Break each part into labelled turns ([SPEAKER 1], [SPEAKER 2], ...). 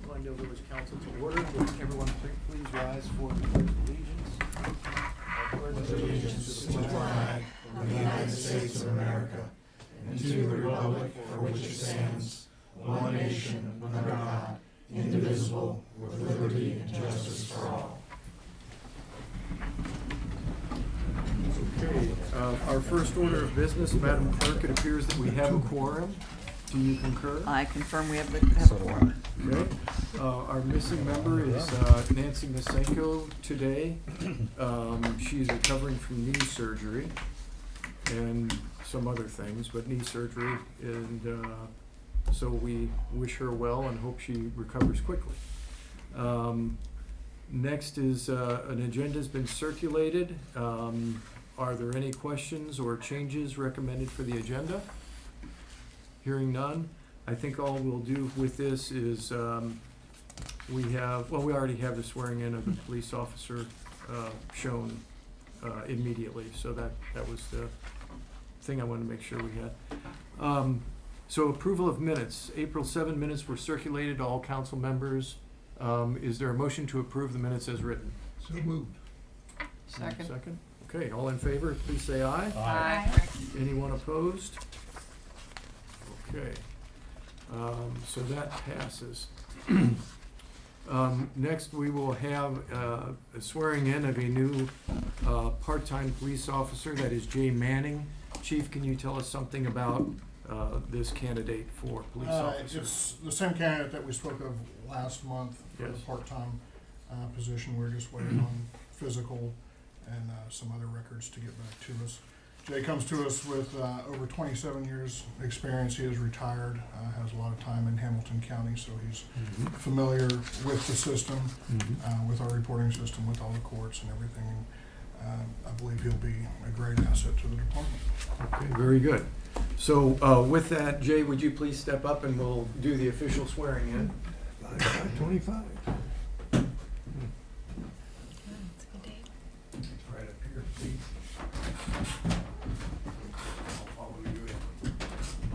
[SPEAKER 1] Glendale Village Council to order. Would everyone please rise for the pledge of allegiance? I pledge
[SPEAKER 2] allegiance to the flag of the United States of America and to the republic for which it stands, one nation, under God, indivisible, with liberty and justice for all.
[SPEAKER 1] Okay, our first order of business, Madam Clerk, it appears that we have a quorum. Do you concur?
[SPEAKER 3] I confirm we have a quorum.
[SPEAKER 1] Okay. Our missing member is Nancy Masenko today. She's recovering from knee surgery and some other things, but knee surgery, and so we wish her well and hope she recovers quickly. Next is an agenda has been circulated. Are there any questions or changes recommended for the agenda? Hearing none, I think all we'll do with this is we already have the swearing in of the police officer shown immediately, so that was the thing I wanted to make sure we had. So approval of minutes. April 7 minutes were circulated to all council members. Is there a motion to approve the minutes as written?
[SPEAKER 2] So moved.
[SPEAKER 3] Second.
[SPEAKER 1] Second? Okay, all in favor, please say aye.
[SPEAKER 3] Aye.
[SPEAKER 1] Anyone opposed? Okay, so that passes. Next, we will have a swearing in of a new part-time police officer, that is Jay Manning. Chief, can you tell us something about this candidate for police officer?
[SPEAKER 4] It's the same candidate that we spoke of last month for the
[SPEAKER 1] Yes.
[SPEAKER 4] part-time position. We're just waiting on physical and some other records to get back to us. Jay comes to us with over 27 years experience. He is retired, has a lot of time in Hamilton County, so he's familiar with the system, with our reporting system, with all the courts and everything. I believe he'll be a great asset to the department.
[SPEAKER 1] Okay, very good. So with that, Jay, would you please step up and we'll do the official swearing in.
[SPEAKER 2] 25.
[SPEAKER 1] Right up here, please. I'll follow you in.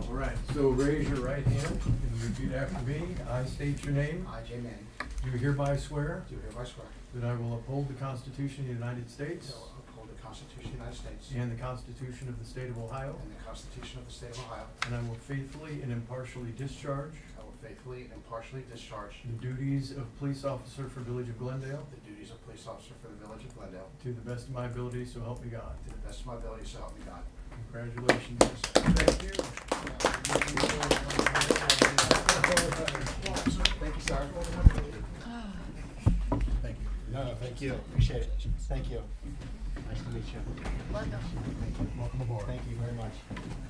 [SPEAKER 1] All right, so raise your right hand and repeat after me. I state your name.
[SPEAKER 5] I, Jay Manning,
[SPEAKER 1] Do hereby swear
[SPEAKER 5] do hereby swear
[SPEAKER 1] that I will uphold the Constitution of the United States
[SPEAKER 5] that I will uphold the Constitution of the United States
[SPEAKER 1] and the Constitution of the State of Ohio,
[SPEAKER 5] and the Constitution of the State of Ohio.
[SPEAKER 1] and I will faithfully and impartially discharge
[SPEAKER 5] I will faithfully and impartially discharge
[SPEAKER 1] the duties of police officer for Village of Glendale
[SPEAKER 5] the duties of police officer for the Village of Glendale
[SPEAKER 1] to the best of my ability, so help me God.
[SPEAKER 5] to the best of my ability, so help me God.
[SPEAKER 1] Congratulations. Thank you.
[SPEAKER 5] Thank you, sir.
[SPEAKER 2] Thank you.
[SPEAKER 6] No, thank you. Appreciate it. Thank you. Nice to meet you. Thank you.
[SPEAKER 2] Welcome aboard.
[SPEAKER 6] Thank you very much.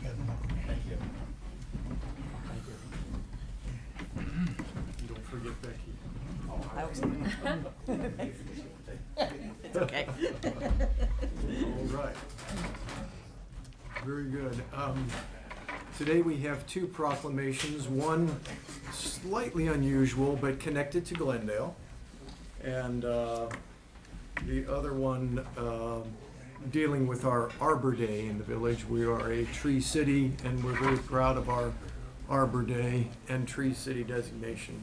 [SPEAKER 6] Thank you. Thank you.
[SPEAKER 1] You don't forget Becky.
[SPEAKER 3] I was It's okay.
[SPEAKER 1] All right. Very good. Today we have two proclamations, one slightly unusual but connected to Glendale, and the other one dealing with our Arbor Day in the village. We are a tree city, and we're very proud of our Arbor Day and Tree City designation.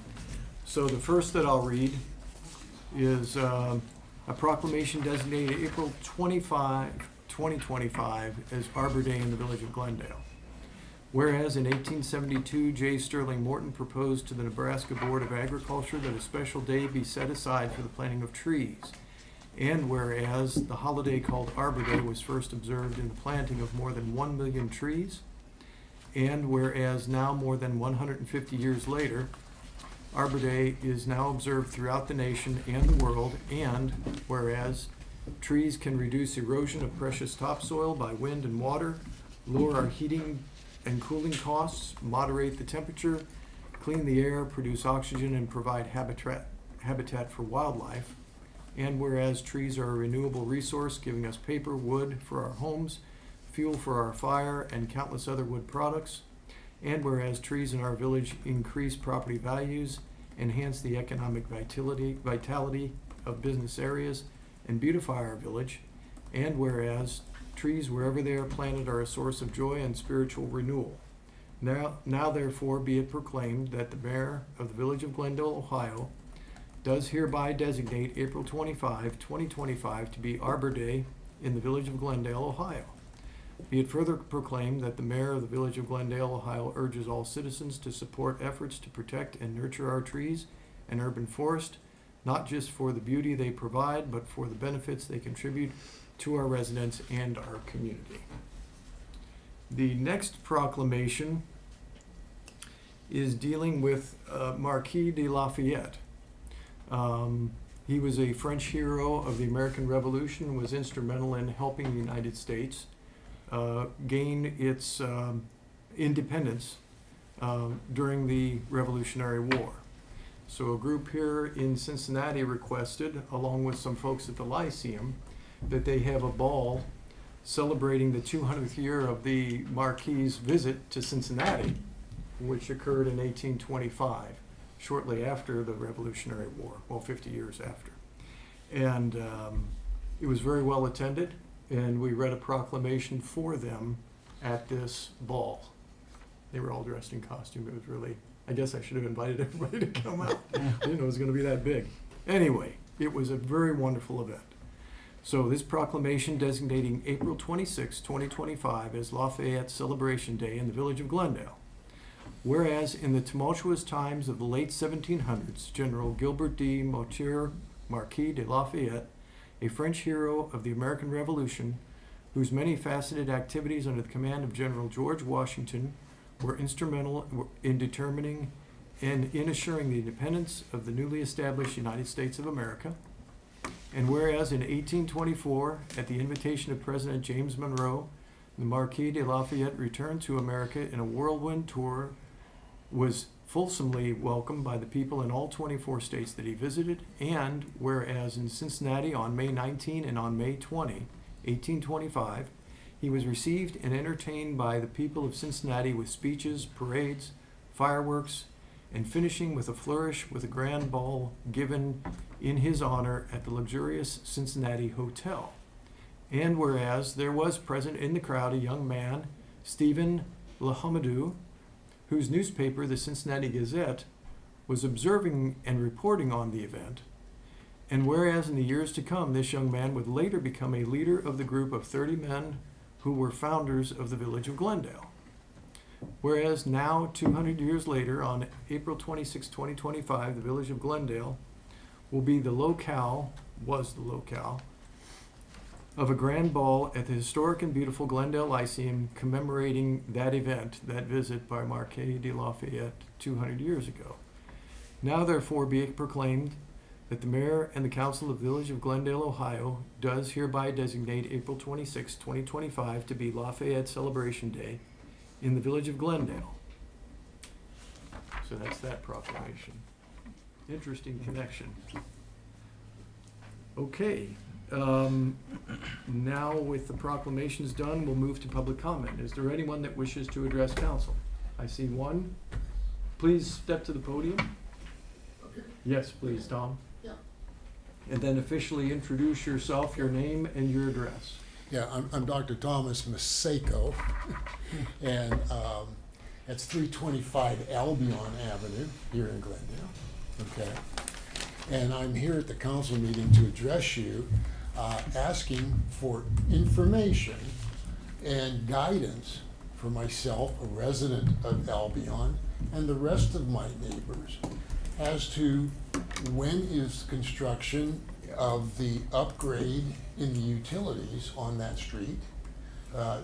[SPEAKER 1] So the first that I'll read is a proclamation designated April 25, 2025 as Arbor Day in the Village of Glendale. Whereas in 1872, J. Sterling Morton proposed to the Nebraska Board of Agriculture that a special day be set aside for the planting of trees. And whereas the holiday called Arbor Day was first observed in the planting of more than 1 million trees. And whereas now, more than 150 years later, Arbor Day is now observed throughout the nation and the world, and whereas trees can reduce erosion of precious topsoil by wind and water, lower our heating and cooling costs, moderate the temperature, clean the air, produce oxygen, and provide habitat for wildlife, and whereas trees are a renewable resource giving us paper, wood for our homes, fuel for our fire, and countless other wood products, and whereas trees in our village increase property values, enhance the economic vitality of business areas, and beautify our village, and whereas trees wherever they are planted are a source of joy and spiritual renewal. Now therefore be it proclaimed that the mayor of the village of Glendale, Ohio, does hereby designate April 25, 2025 to be Arbor Day in the village of Glendale, Ohio. Be it further proclaimed that the mayor of the village of Glendale, Ohio urges all citizens to support efforts to protect and nurture our trees and urban forest, not just for the beauty they provide, but for the benefits they contribute to our residents and our community. The next proclamation is dealing with Marquis de Lafayette. He was a French hero of the American Revolution, was instrumental in helping the United States gain its independence during the Revolutionary War. So a group here in Cincinnati requested, along with some folks at the Lyceum, that they have a ball celebrating the 200th year of the Marquis's visit to Cincinnati, which occurred in 1825, shortly after the Revolutionary War, well, 50 years after. And it was very well attended, and we read a proclamation for them at this ball. They were all dressed in costume. It was really, I guess I should have invited everybody to come out. I didn't know it was going to be that big. Anyway, it was a very wonderful event. So this proclamation designating April 26, 2025 as Lafayette Celebration Day in the village of Glendale. Whereas in the tumultuous times of the late 1700s, General Gilbert de Motier, Marquis de Lafayette, a French hero of the American Revolution, whose many faceted activities under the command of General George Washington were instrumental in determining and in assuring the independence of the newly established United States of America. And whereas in 1824, at the invitation of President James Monroe, the Marquis de Lafayette returned to America in a whirlwind tour, was fulsomely welcomed by the people in all 24 states that he visited, and whereas in Cincinnati on May 19 and on May 20, 1825, he was received and entertained by the people of Cincinnati with speeches, parades, fireworks, and finishing with a flourish with a grand ball given in his honor at the luxurious Cincinnati Hotel. And whereas there was present in the crowd a young man, Stephen Lahamadou, whose newspaper, the Cincinnati Gazette, was observing and reporting on the event. And whereas in the years to come, this young man would later become a leader of the group of 30 men who were founders of the village of Glendale. Whereas now, 200 years later, on April 26, 2025, the village of Glendale will be the locale, was the locale, of a grand ball at the historic and beautiful Glendale Lyceum commemorating that event, that visit by Marquis de Lafayette 200 years ago. Now therefore be it proclaimed that the mayor and the council of the village of Glendale, Ohio, does hereby designate April 26, 2025 to be Lafayette Celebration Day in the village of Glendale. So that's that proclamation. Interesting connection. Okay. Now with the proclamations done, we'll move to public comment. Is there anyone that wishes to address council? I see one. Please step to the podium.
[SPEAKER 7] Okay.
[SPEAKER 1] Yes, please, Tom.
[SPEAKER 7] Yeah.
[SPEAKER 1] And then officially introduce yourself, your name, and your address.
[SPEAKER 7] Yeah, I'm Dr. Thomas Maseko, and that's 325 Albion Avenue here in Glendale. Okay. And I'm here at the council meeting to address you, asking for information and guidance for myself, a resident of Albion, and the rest of my neighbors as to when is construction of the upgrade in the utilities on that street,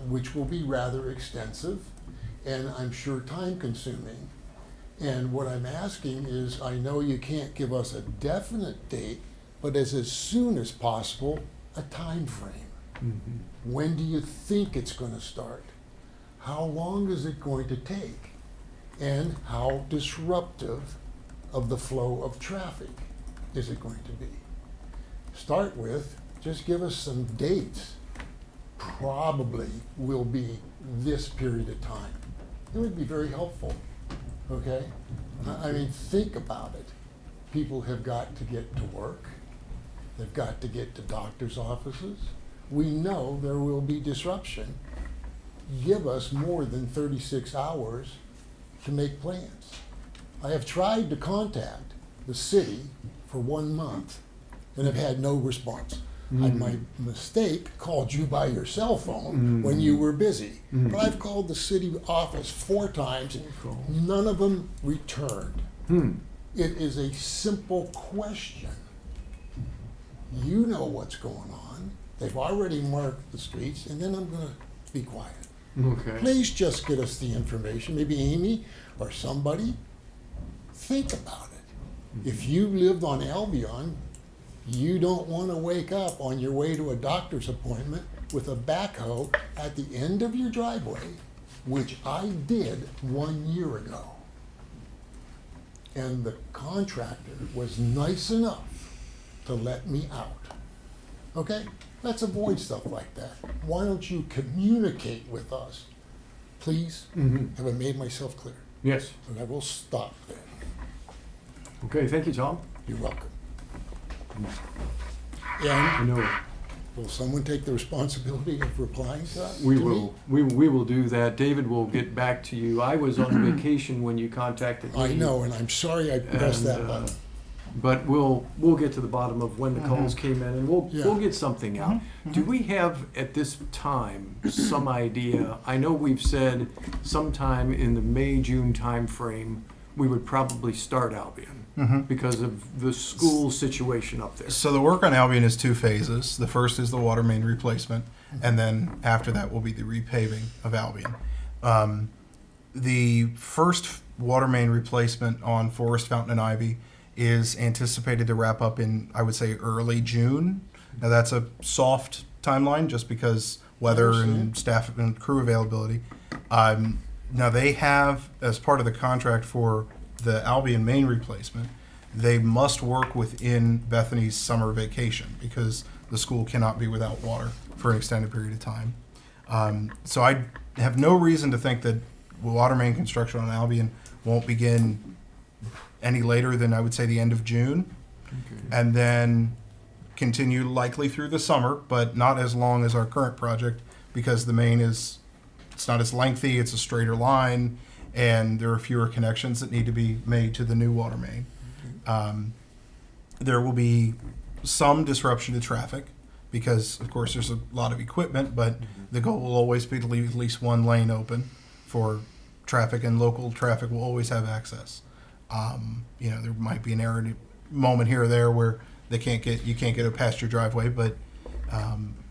[SPEAKER 7] which will be rather extensive and I'm sure time consuming. And what I'm asking is, I know you can't give us a definite date, but as soon as possible, a time frame. Mm-hmm. When do you think it's going to start? How long is it going to take? And how disruptive of the flow of traffic is it going to be? Start with, just give us some dates. Probably will be this period of time. It would be very helpful. Okay? I mean, think about it. People have got to get to work. They've got to get to doctor's offices. We know there will be disruption. Give us more than 36 hours to make plans. I have tried to contact the city for 1 month and have had no response. I, my mistake, called you by your cell phone when you were busy. But I've called the city office 4 times, none of them returned. It is a simple question. You know what's going on. They've already marked the streets, and then I'm gonna be quiet.
[SPEAKER 1] Okay.
[SPEAKER 7] Please just get us the information, maybe Amy or somebody. Think about it. If you lived on Albion, you don't want to wake up on your way to a doctor's appointment with a backhoe at the end of your driveway, which I did 1 year ago. And the contractor was nice enough to let me out. Okay? Let's avoid stuff like that. Why don't you communicate with us? Please? Have I made myself clear?
[SPEAKER 1] Yes.
[SPEAKER 7] And I will stop there.
[SPEAKER 1] Okay, thank you, Tom.
[SPEAKER 7] You're welcome.
[SPEAKER 1] I
[SPEAKER 7] And
[SPEAKER 1] know
[SPEAKER 7] will someone take the responsibility of replying to that?
[SPEAKER 1] we
[SPEAKER 7] to me?
[SPEAKER 1] will, we will do that. David will get back to you. I was on vacation when you contacted me.
[SPEAKER 7] I know, and I'm sorry I pressed
[SPEAKER 1] And,
[SPEAKER 7] that button.
[SPEAKER 1] But we'll get to the bottom of when the calls came in, and we'll
[SPEAKER 7] Yeah.
[SPEAKER 1] get something out. Do we have at this time some idea? I know we've said sometime in the May-June timeframe we would probably start Albion because of the school situation up there.
[SPEAKER 8] So the work on Albion is 2 phases. The first is the water main replacement, and then after that will be the repaving of Albion. The first water main replacement on Forest, Fountain, and Ivy is anticipated to wrap up in, I would say, early June. Now that's a soft timeline just because weather and staff and crew availability. Now they have, as part of the contract for the Albion main replacement, they must work within Bethany's summer vacation because the school cannot be without water for an extended period of time. So I have no reason to think that water main construction on Albion won't begin any later than I would say the end of June, and then continue likely through the summer, but not as long as our current project because the main it's not as lengthy, it's a straighter line, and there are fewer connections that need to be made to the new water main. There will be some disruption to traffic because, of course, there's a lot of equipment, but the goal will always be to leave at least 1 lane open for traffic, and local traffic will always have access. There might be an error moment here or there where you can't get past your driveway, but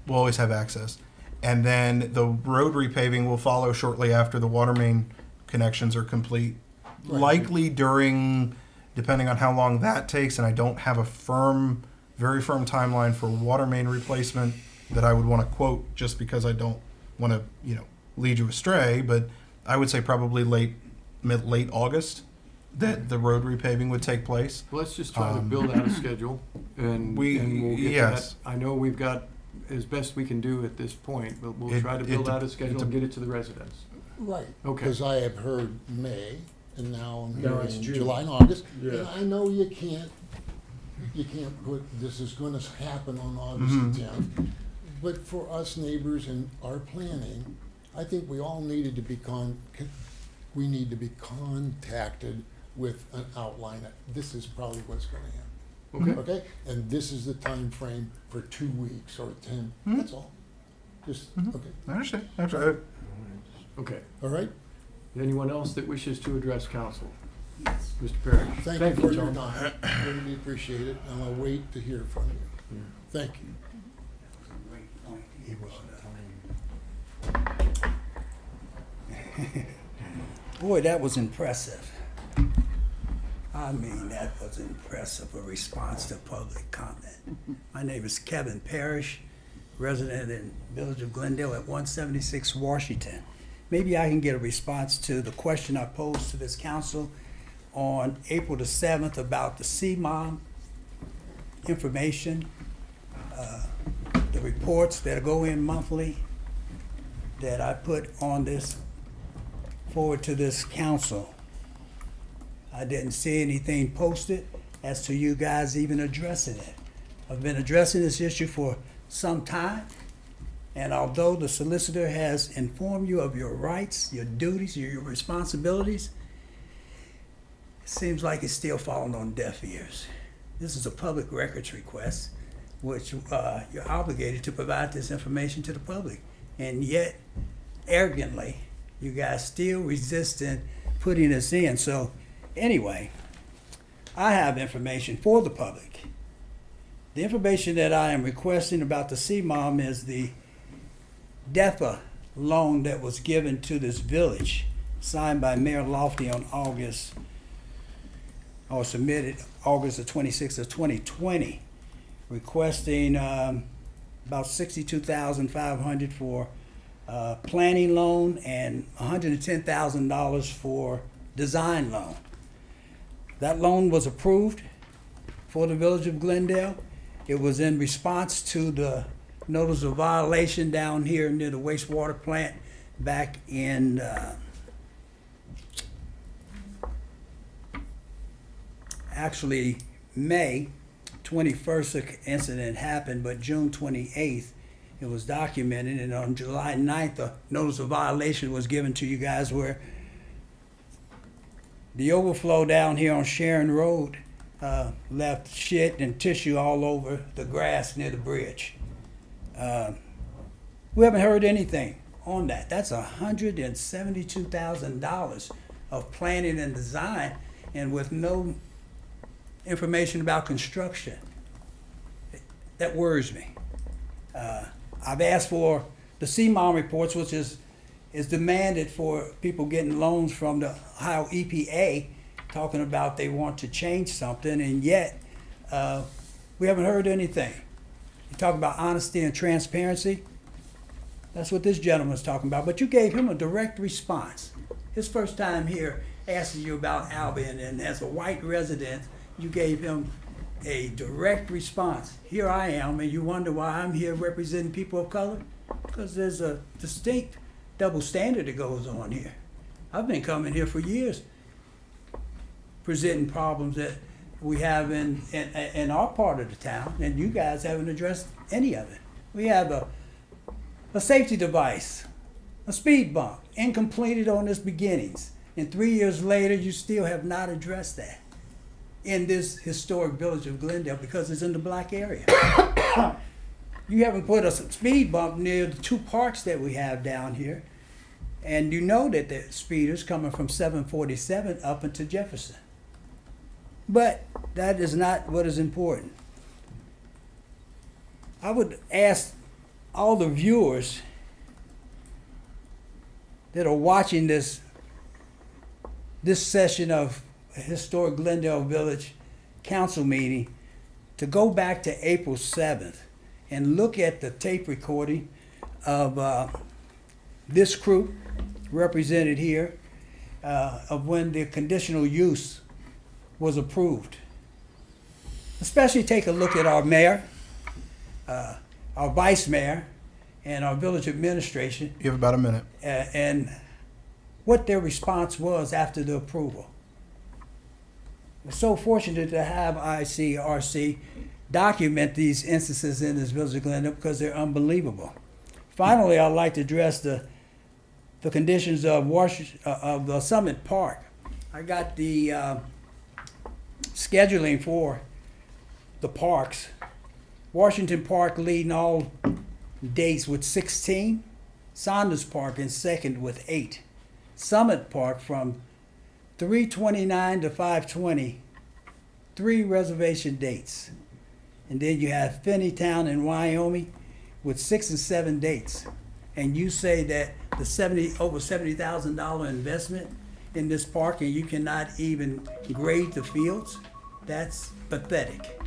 [SPEAKER 8] we'll always have access. And then the road repaving will follow shortly after the water main connections are complete, likely during, depending on how long that takes, and I don't have a very firm timeline for water main replacement that I would want to quote just because I don't want to, lead you astray, but I would say probably late August that the road repaving would take place.
[SPEAKER 1] Let's just try to build out a schedule, and we'll get
[SPEAKER 8] yes.
[SPEAKER 1] to that. I know we've got as best we can do at this point, but we'll try to build out a schedule and get it to the residents.
[SPEAKER 7] Right,
[SPEAKER 1] Okay.
[SPEAKER 7] because I have heard May, and now I'm
[SPEAKER 1] Now it's
[SPEAKER 7] hearing
[SPEAKER 1] June.
[SPEAKER 7] July and August.
[SPEAKER 1] Yeah.
[SPEAKER 7] And I know you can't put, this is gonna happen on August the 10th. But for us neighbors and our planning, I think we all needed to be we need to be contacted with an outline. This is probably what's gonna happen.
[SPEAKER 1] Okay.
[SPEAKER 7] Okay? And this is the time frame for 2 weeks or 10, that's all. Just, okay,
[SPEAKER 8] I understand. Absolutely.
[SPEAKER 1] Okay.
[SPEAKER 7] all right?
[SPEAKER 1] Anyone else that wishes to address council? Mr. Parrish.
[SPEAKER 7] Thank you for your
[SPEAKER 1] Tom.
[SPEAKER 7] time, really appreciate it, and I'll wait to hear from you. Thank you.
[SPEAKER 9] Boy, that was impressive. I mean, that was impressive, a response to public comment. My name is Kevin Parrish, resident in Village of Glendale at 176 Washington. Maybe I can get a response to the question I posed to this council on April the 7th about the CMOM information, the reports that go in monthly that I put on this, forward to this council. I didn't see anything posted as to you guys even addressing it. I've been addressing this issue for some time, and although the solicitor has informed you of your rights, your duties, your responsibilities, It seems like it's still falling on deaf ears. This is a public records request, which you're obligated to provide this information to the public. And yet, arrogantly, you guys still resisting putting this in. So anyway, I have information for the public. The information that I am requesting about the CMOM is the DEFA loan that was given to this village, signed by Mayor Lofty on submitted August the 26th of 2020, requesting about $62,500 for planning loan and $110,000 for design loan. That loan was approved for the village of Glendale. It was in response to the notice of violation down here near the wastewater plant back in actually May 21st the incident happened, but June 28th it was documented, and on July 9th a notice of violation was given to you guys where the overflow down here on Sharon Road left shit and tissue all over the grass near the bridge. We haven't heard anything on that. That's $172,000 of planning and design, and with no information about construction. That worries me. I've asked for the CMOM reports, which is demanded for people getting loans from the Ohio EPA, talking about they want to change something, and yet we haven't heard anything. You talk about honesty and transparency. That's what this gentleman's talking about. But you gave him a direct response. His first time here asking you about Albion, and as a white resident, you gave him a direct response. Here I am, and you wonder why I'm here representing people of color? Because there's a distinct double standard that goes on here. I've been coming here for years, presenting problems that we have in our part of the town, and you guys haven't addressed any of it. We have a safety device, a speed bump, incompleted on its beginnings, and 3 years later, you still have not addressed that in this historic village of Glendale because it's in the black area. You haven't put a speed bump near the two parks that we have down here, and you know that the speeders coming from 747 up into Jefferson. But that is not what is important. I would ask all the viewers that are watching this session of historic Glendale Village Council meeting to go back to April 7th and look at the tape recording of this group represented here of when the conditional use was approved. Especially take a look at our mayor, our vice mayor, and our village administration.
[SPEAKER 8] You have about a minute.
[SPEAKER 9] And what their response was after the approval. We're so fortunate to have ICRC document these instances in this village of Glendale because they're unbelievable. Finally, I'd like to address the conditions of the Summit Park. I got the scheduling for the parks. Washington Park leading all dates with 16. Saunders Park in second with 8. Summit Park from 3/29 to 5/20, 3 reservation dates. And then you have Finneytown in Wyoming with 6 and 7 dates. And you say that the over $70,000 investment in this park and you cannot even grade the fields? That's pathetic.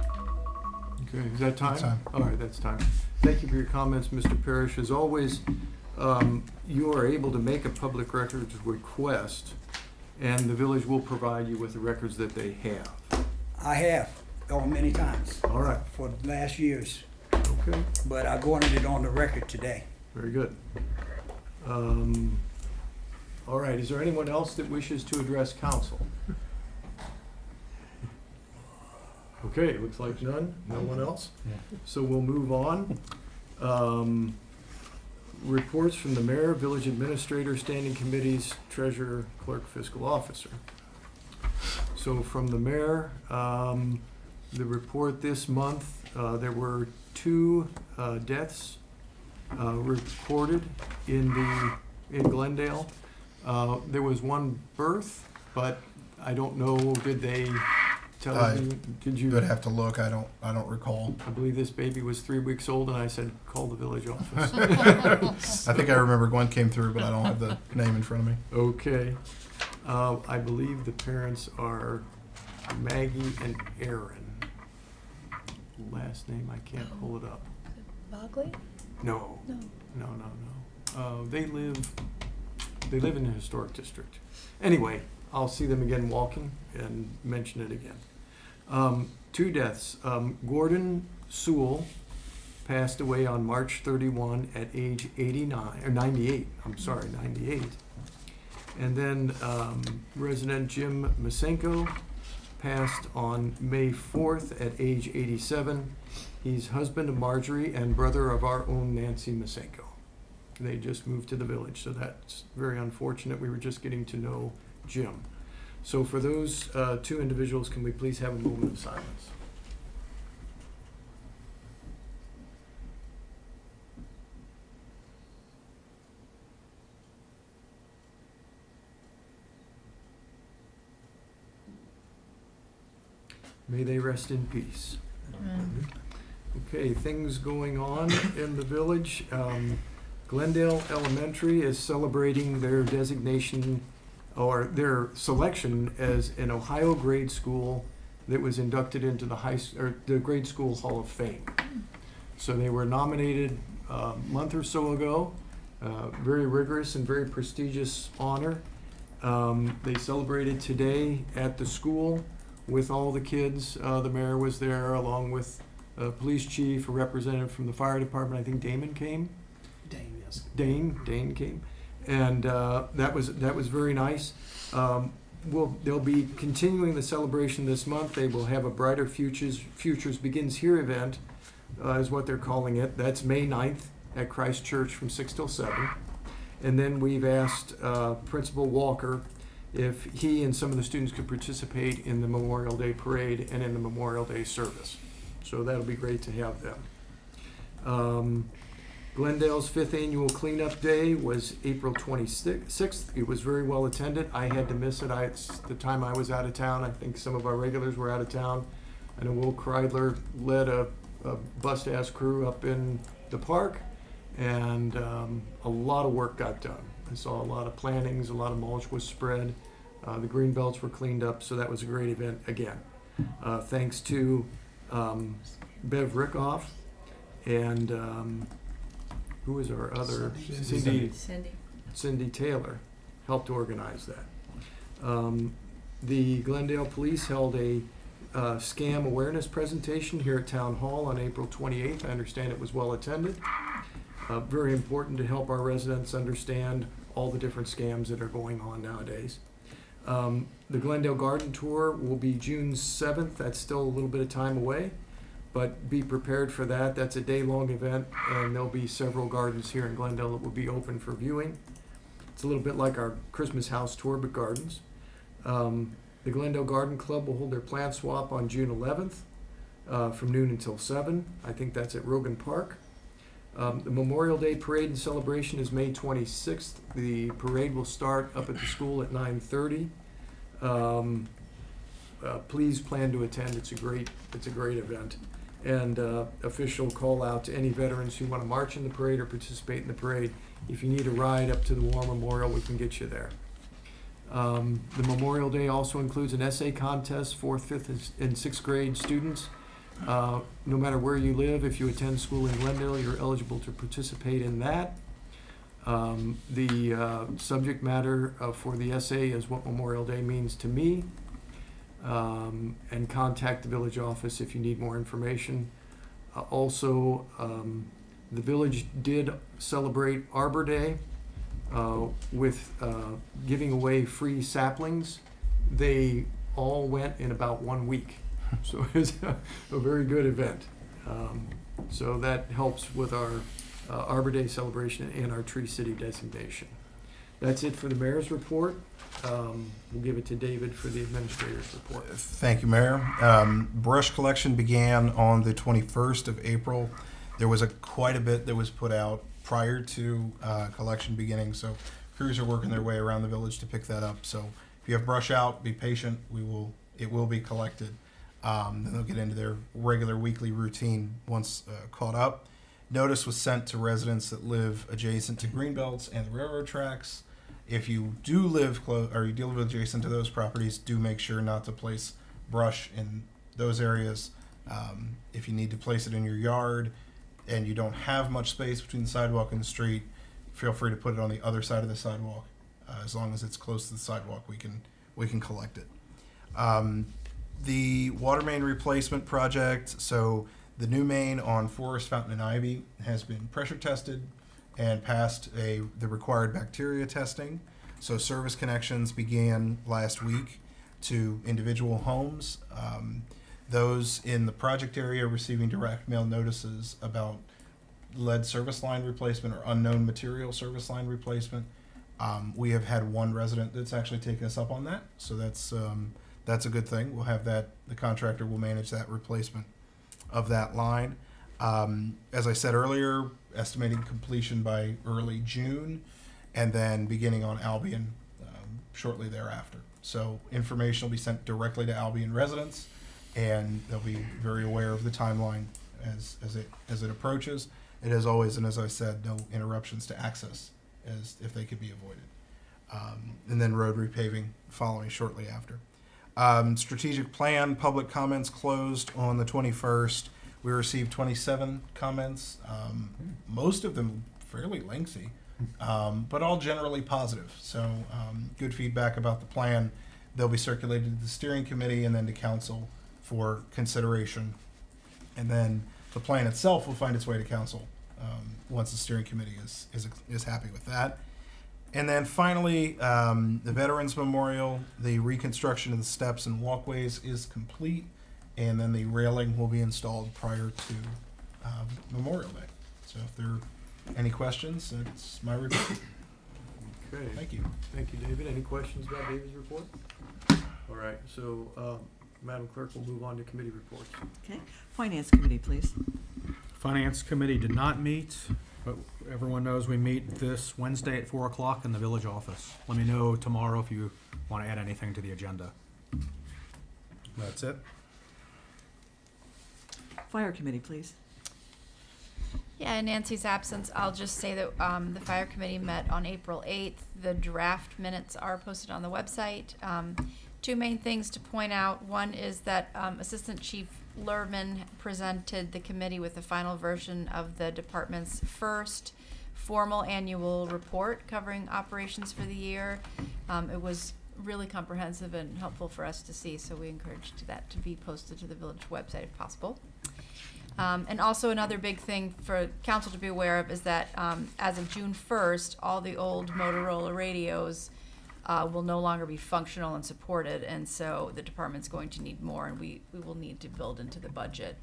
[SPEAKER 1] Okay, is that time?
[SPEAKER 8] That's time.
[SPEAKER 1] All right, that's time. Thank you for your comments, Mr. Parrish. As always, you are able to make a public records request, and the village will provide you with the records that they have.
[SPEAKER 9] I have, many times.
[SPEAKER 1] All right.
[SPEAKER 9] For the last years.
[SPEAKER 1] Okay,
[SPEAKER 9] But I wanted it on the record today.
[SPEAKER 1] very good. All right, is there anyone else that wishes to address council? Okay, it looks like none. No one else? So we'll move on. Reports from the mayor, village administrator, standing committees, treasurer, clerk, fiscal officer. So from the mayor, the report this month, there were 2 deaths reported in Glendale. There was 1 birth, but I don't know, did they tell you? Did you?
[SPEAKER 8] You'd have to look. I don't recall.
[SPEAKER 1] I believe this baby was 3 weeks old, and I said, call the village office.
[SPEAKER 8] I think I remember Gwen came through, but I don't have the name in front of me.
[SPEAKER 1] Okay. I believe the parents are Maggie and Aaron. Last name, I can't pull it up.
[SPEAKER 10] Bogley?
[SPEAKER 1] No.
[SPEAKER 10] No.
[SPEAKER 1] No. They live in the historic district. Anyway, I'll see them again walking and mention it again. 2 deaths. Gordon Sewell passed away on March 31 at age 98. I'm sorry, 98. And then resident Jim Masenko passed on May 4th at age 87. He's husband of Marjorie and brother of our own Nancy Masenko. They just moved to the village, so that's very unfortunate. We were just getting to know Jim. So for those 2 individuals, can we please have a moment of silence? May they rest in peace. Okay, things going on in the village. Glendale Elementary is celebrating their designation or their selection as an Ohio grade school that was inducted into the Grade School Hall of Fame. So they were nominated a month or so ago. Very rigorous and very prestigious honor. They celebrated today at the school with all the kids. The mayor was there along with police chief, a representative from the fire department. I think Damon came.
[SPEAKER 6] Dane, yes.
[SPEAKER 1] Dane came, and that was very nice. They'll be continuing the celebration this month. They will have a Brighter Futures Begins Here event, is what they're calling it. That's May 9th at Christ Church from 6 till 7. And then we've asked Principal Walker if he and some of the students could participate in the Memorial Day Parade and in the Memorial Day service. So that'll be great to have them. Glendale's 5th Annual Cleanup Day was April 26th. It was very well attended. I had to miss it. It's the time I was out of town. I think some of our regulars were out of town. I know Will Kreidler led a bust-ass crew up in the park, and a lot of work got done. I saw a lot of plantings, a lot of mulch was spread. The green belts were cleaned up, so that was a great event again. Thanks to Bev Rickoff and who was our other? Cindy Taylor helped organize that. The Glendale Police held a scam awareness presentation here at Town Hall on April 28th. I understand it was well attended. Very important to help our residents understand all the different scams that are going on nowadays. The Glendale Garden Tour will be June 7th. That's still a little bit of time away, but be prepared for that. That's a day-long event, and there'll be several gardens here in Glendale that will be open for viewing. It's a little bit like our Christmas house tour, but gardens. The Glendale Garden Club will hold their plant swap on June 11th from noon until 7. I think that's at Rogan Park. The Memorial Day Parade and Celebration is May 26th. The parade will start up at the school at 9:30. Please plan to attend. It's a great event. And official call out to any veterans who want to march in the parade or participate in the parade. If you need a ride up to the War Memorial, we can get you there. The Memorial Day also includes an essay contest for 5th and 6th grade students. No matter where you live, if you attend school in Glendale, you're eligible to participate in that. The subject matter for the essay is what Memorial Day means to me. And contact the village office if you need more information. Also, the village did celebrate Arbor Day with giving away free saplings. They all went in about 1 week. So it's a very good event. So that helps with our Arbor Day celebration and our Tree City designation. That's it for the mayor's report. We'll give it to David for the administrator's report.
[SPEAKER 8] Thank you, Mayor. Brush collection began on the 21st of April. There was quite a bit that was put out prior to collection beginning, so crews are working their way around the village to pick that up. So if you have brush out, be patient. It will be collected. Then they'll get into their regular weekly routine once caught up. Notice was sent to residents that live adjacent to greenbelts and the railroad tracks. If you do live close or you do live adjacent to those properties, do make sure not to place brush in those areas. If you need to place it in your yard and you don't have much space between the sidewalk and the street, feel free to put it on the other side of the sidewalk. As long as it's close to the sidewalk, we can collect it. The water main replacement project, so the new main on Forest, Fountain, and Ivy has been pressure tested and passed the required bacteria testing. So service connections began last week to individual homes. Those in the project area receiving direct mail notices about lead service line replacement or unknown material service line replacement. We have had one resident that's actually taken us up on that, so that's a good thing. We'll have that. The contractor will manage that replacement of that line. As I said earlier, estimating completion by early June, and then beginning on Albion shortly thereafter. So information will be sent directly to Albion residents, and they'll be very aware of the timeline as it approaches. It as always, and as I said, no interruptions to access as if they could be avoided. And then road repaving following shortly after. Strategic plan, public comments closed on the 21st. We received 27 comments, most of them fairly lengthy, but all generally positive. So good feedback about the plan. They'll be circulated to the steering committee and then to council for consideration. And then the plan itself will find its way to council once the steering committee is happy with that. And then finally, the Veterans Memorial, the reconstruction of the steps and walkways is complete, and then the railing will be installed prior to Memorial Day. So if there are any questions, that's my report.
[SPEAKER 1] Okay.
[SPEAKER 8] Thank you.
[SPEAKER 1] Thank you, David. Any questions about David's report? All right, so Madam Clerk will move on to committee reports.
[SPEAKER 3] Okay. Finance Committee, please.
[SPEAKER 10] Finance Committee did not meet, but everyone knows we meet this Wednesday at 4 o'clock in the village office. Let me know tomorrow if you want to add anything to the agenda. That's it.
[SPEAKER 3] Fire Committee, please.
[SPEAKER 11] Yeah, in Nancy's absence, I'll just say that the fire committee met on April 8th. The draft minutes are posted on the website. Two main things to point out. One is that Assistant Chief Lerman presented the committee with the final version of the department's first formal annual report covering operations for the year. It was really comprehensive and helpful for us to see, so we encouraged that to be posted to the village website if possible. And also another big thing for council to be aware of is that as of June 1st, all the old Motorola radios will no longer be functional and supported, and so the department's going to need more, and we will need to build into the budget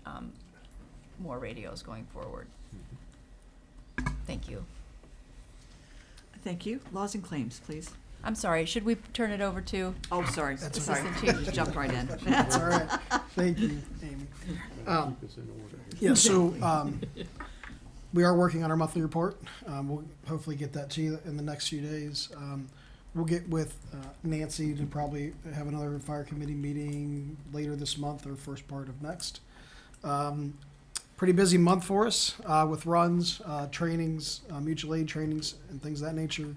[SPEAKER 11] more radios going forward. Thank you.
[SPEAKER 3] Thank you. Laws and Claims, please.
[SPEAKER 11] I'm sorry, should we turn it over to
[SPEAKER 3] Oh, sorry.
[SPEAKER 4] That's
[SPEAKER 3] Assistant Chief just jumped right in.
[SPEAKER 12] That's all right. Thank you, Amy.
[SPEAKER 1] Keep this in order.
[SPEAKER 12] Yeah, so we are working on our monthly report. We'll hopefully get that to you in the next few days. We'll get with Nancy to probably have another fire committee meeting later this month or first part of next. Pretty busy month for us with runs, trainings, mutual aid trainings, and things of that nature.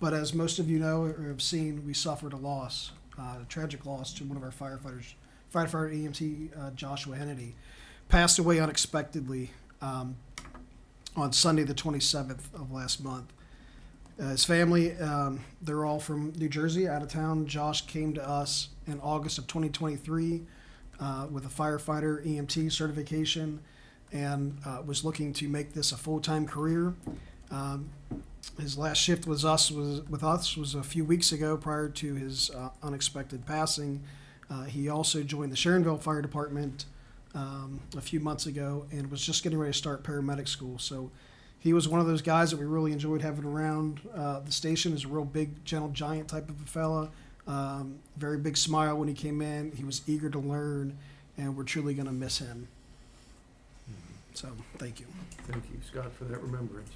[SPEAKER 12] But as most of you know or have seen, we suffered a loss, a tragic loss to one of our firefighters, firefighter EMT Joshua Hennedy. Passed away unexpectedly on Sunday the 27th of last month. His family, they're all from New Jersey, out of town. Josh came to us in August of 2023 with a firefighter EMT certification and was looking to make this a full-time career. His last shift with us was a few weeks ago prior to his unexpected passing. He also joined the Sharonville Fire Department a few months ago and was just getting ready to start paramedic school. So he was one of those guys that we really enjoyed having around the station. Is a real big, gentle giant type of a fella. Very big smile when he came in. He was eager to learn, and we're truly going to miss him. So, thank you.
[SPEAKER 1] Thank you, Scott, for that remembrance.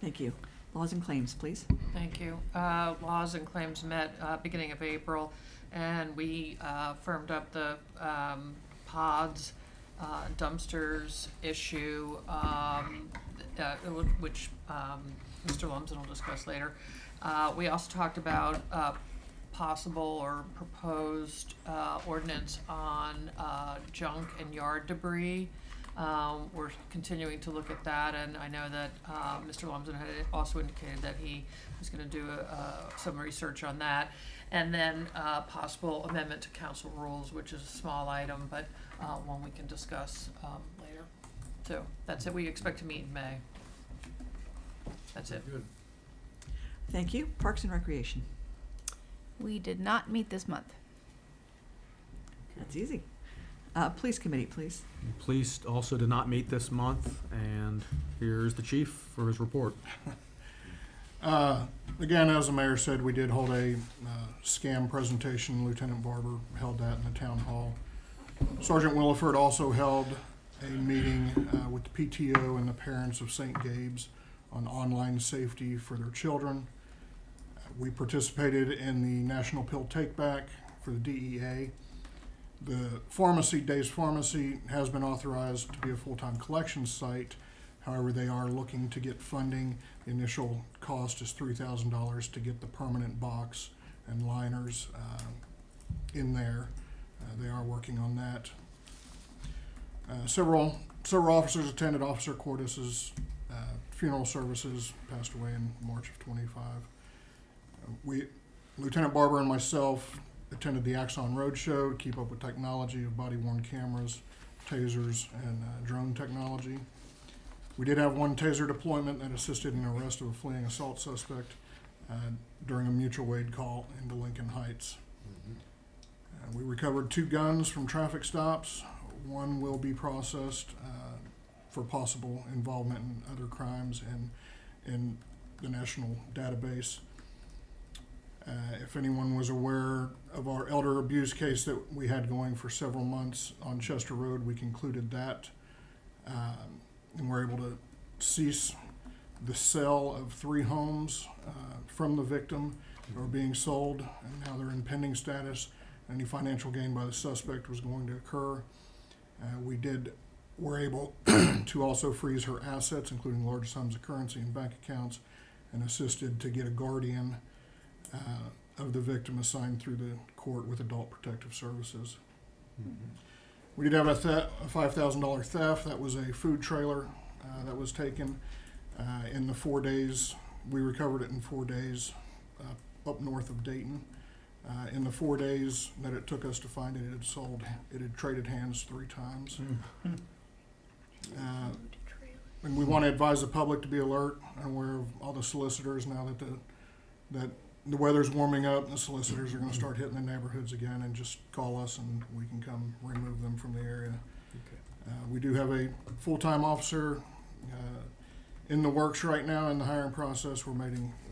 [SPEAKER 3] Thank you. Laws and claims, please.
[SPEAKER 13] Thank you. Laws and claims met beginning of April, and we firmed up the pods, dumpsters issue, which Mr. Lumsden will discuss later. We also talked about possible or proposed ordinance on junk and yard debris. We're continuing to look at that, and I know that Mr. Lumsden had also indicated that he was going to do some research on that. And then possible amendment to council rules, which is a small item, but one we can discuss later. So that's it. We expect to meet in May. That's it.
[SPEAKER 1] Good.
[SPEAKER 3] Thank you. Parks and Recreation.
[SPEAKER 11] We did not meet this month.
[SPEAKER 3] That's easy. Police Committee, please.
[SPEAKER 10] Police also did not meet this month, and here's the chief for his report.
[SPEAKER 4] Again, as the mayor said, we did hold a scam presentation. Lieutenant Barber held that in the town hall. Sergeant Williford also held a meeting with the PTO and the parents of St. Gabe's on online safety for their children. We participated in the National Pill Take Back for the DEA. The pharmacy, Days Pharmacy, has been authorized to be a full-time collection site. However, they are looking to get funding. The initial cost is $3,000 to get the permanent box and liners in there. They are working on that. Several officers attended Officer Cordis's funeral services, passed away in March of '25. Lieutenant Barber and myself attended the Axon Road Show to keep up with technology of body-worn cameras, tasers, and drone technology. We did have one taser deployment that assisted in the arrest of a fleeing assault suspect during a mutual aid call into Lincoln Heights. We recovered 2 guns from traffic stops. One will be processed for possible involvement in other crimes in the national database. If anyone was aware of our elder abuse case that we had going for several months on Chester Road, we concluded that, and we're able to cease the sale of 3 homes from the victim that were being sold, and now they're in pending status. Any financial gain by the suspect was going to occur. We're able to also freeze her assets, including large sums of currency and bank accounts, and assisted to get a guardian of the victim assigned through the court with Adult Protective Services. We did have a $5,000 theft. That was a food trailer that was taken in the 4 days. We recovered it in 4 days up north of Dayton. In the 4 days that it took us to find it, it had traded hands 3 times. And we want to advise the public to be alert and aware of all the solicitors now that the weather's warming up. The solicitors are going to start hitting the neighborhoods again, and just call us and we can come remove them from the area. Okay. We do have a full-time officer in the works right now in the hiring process. We're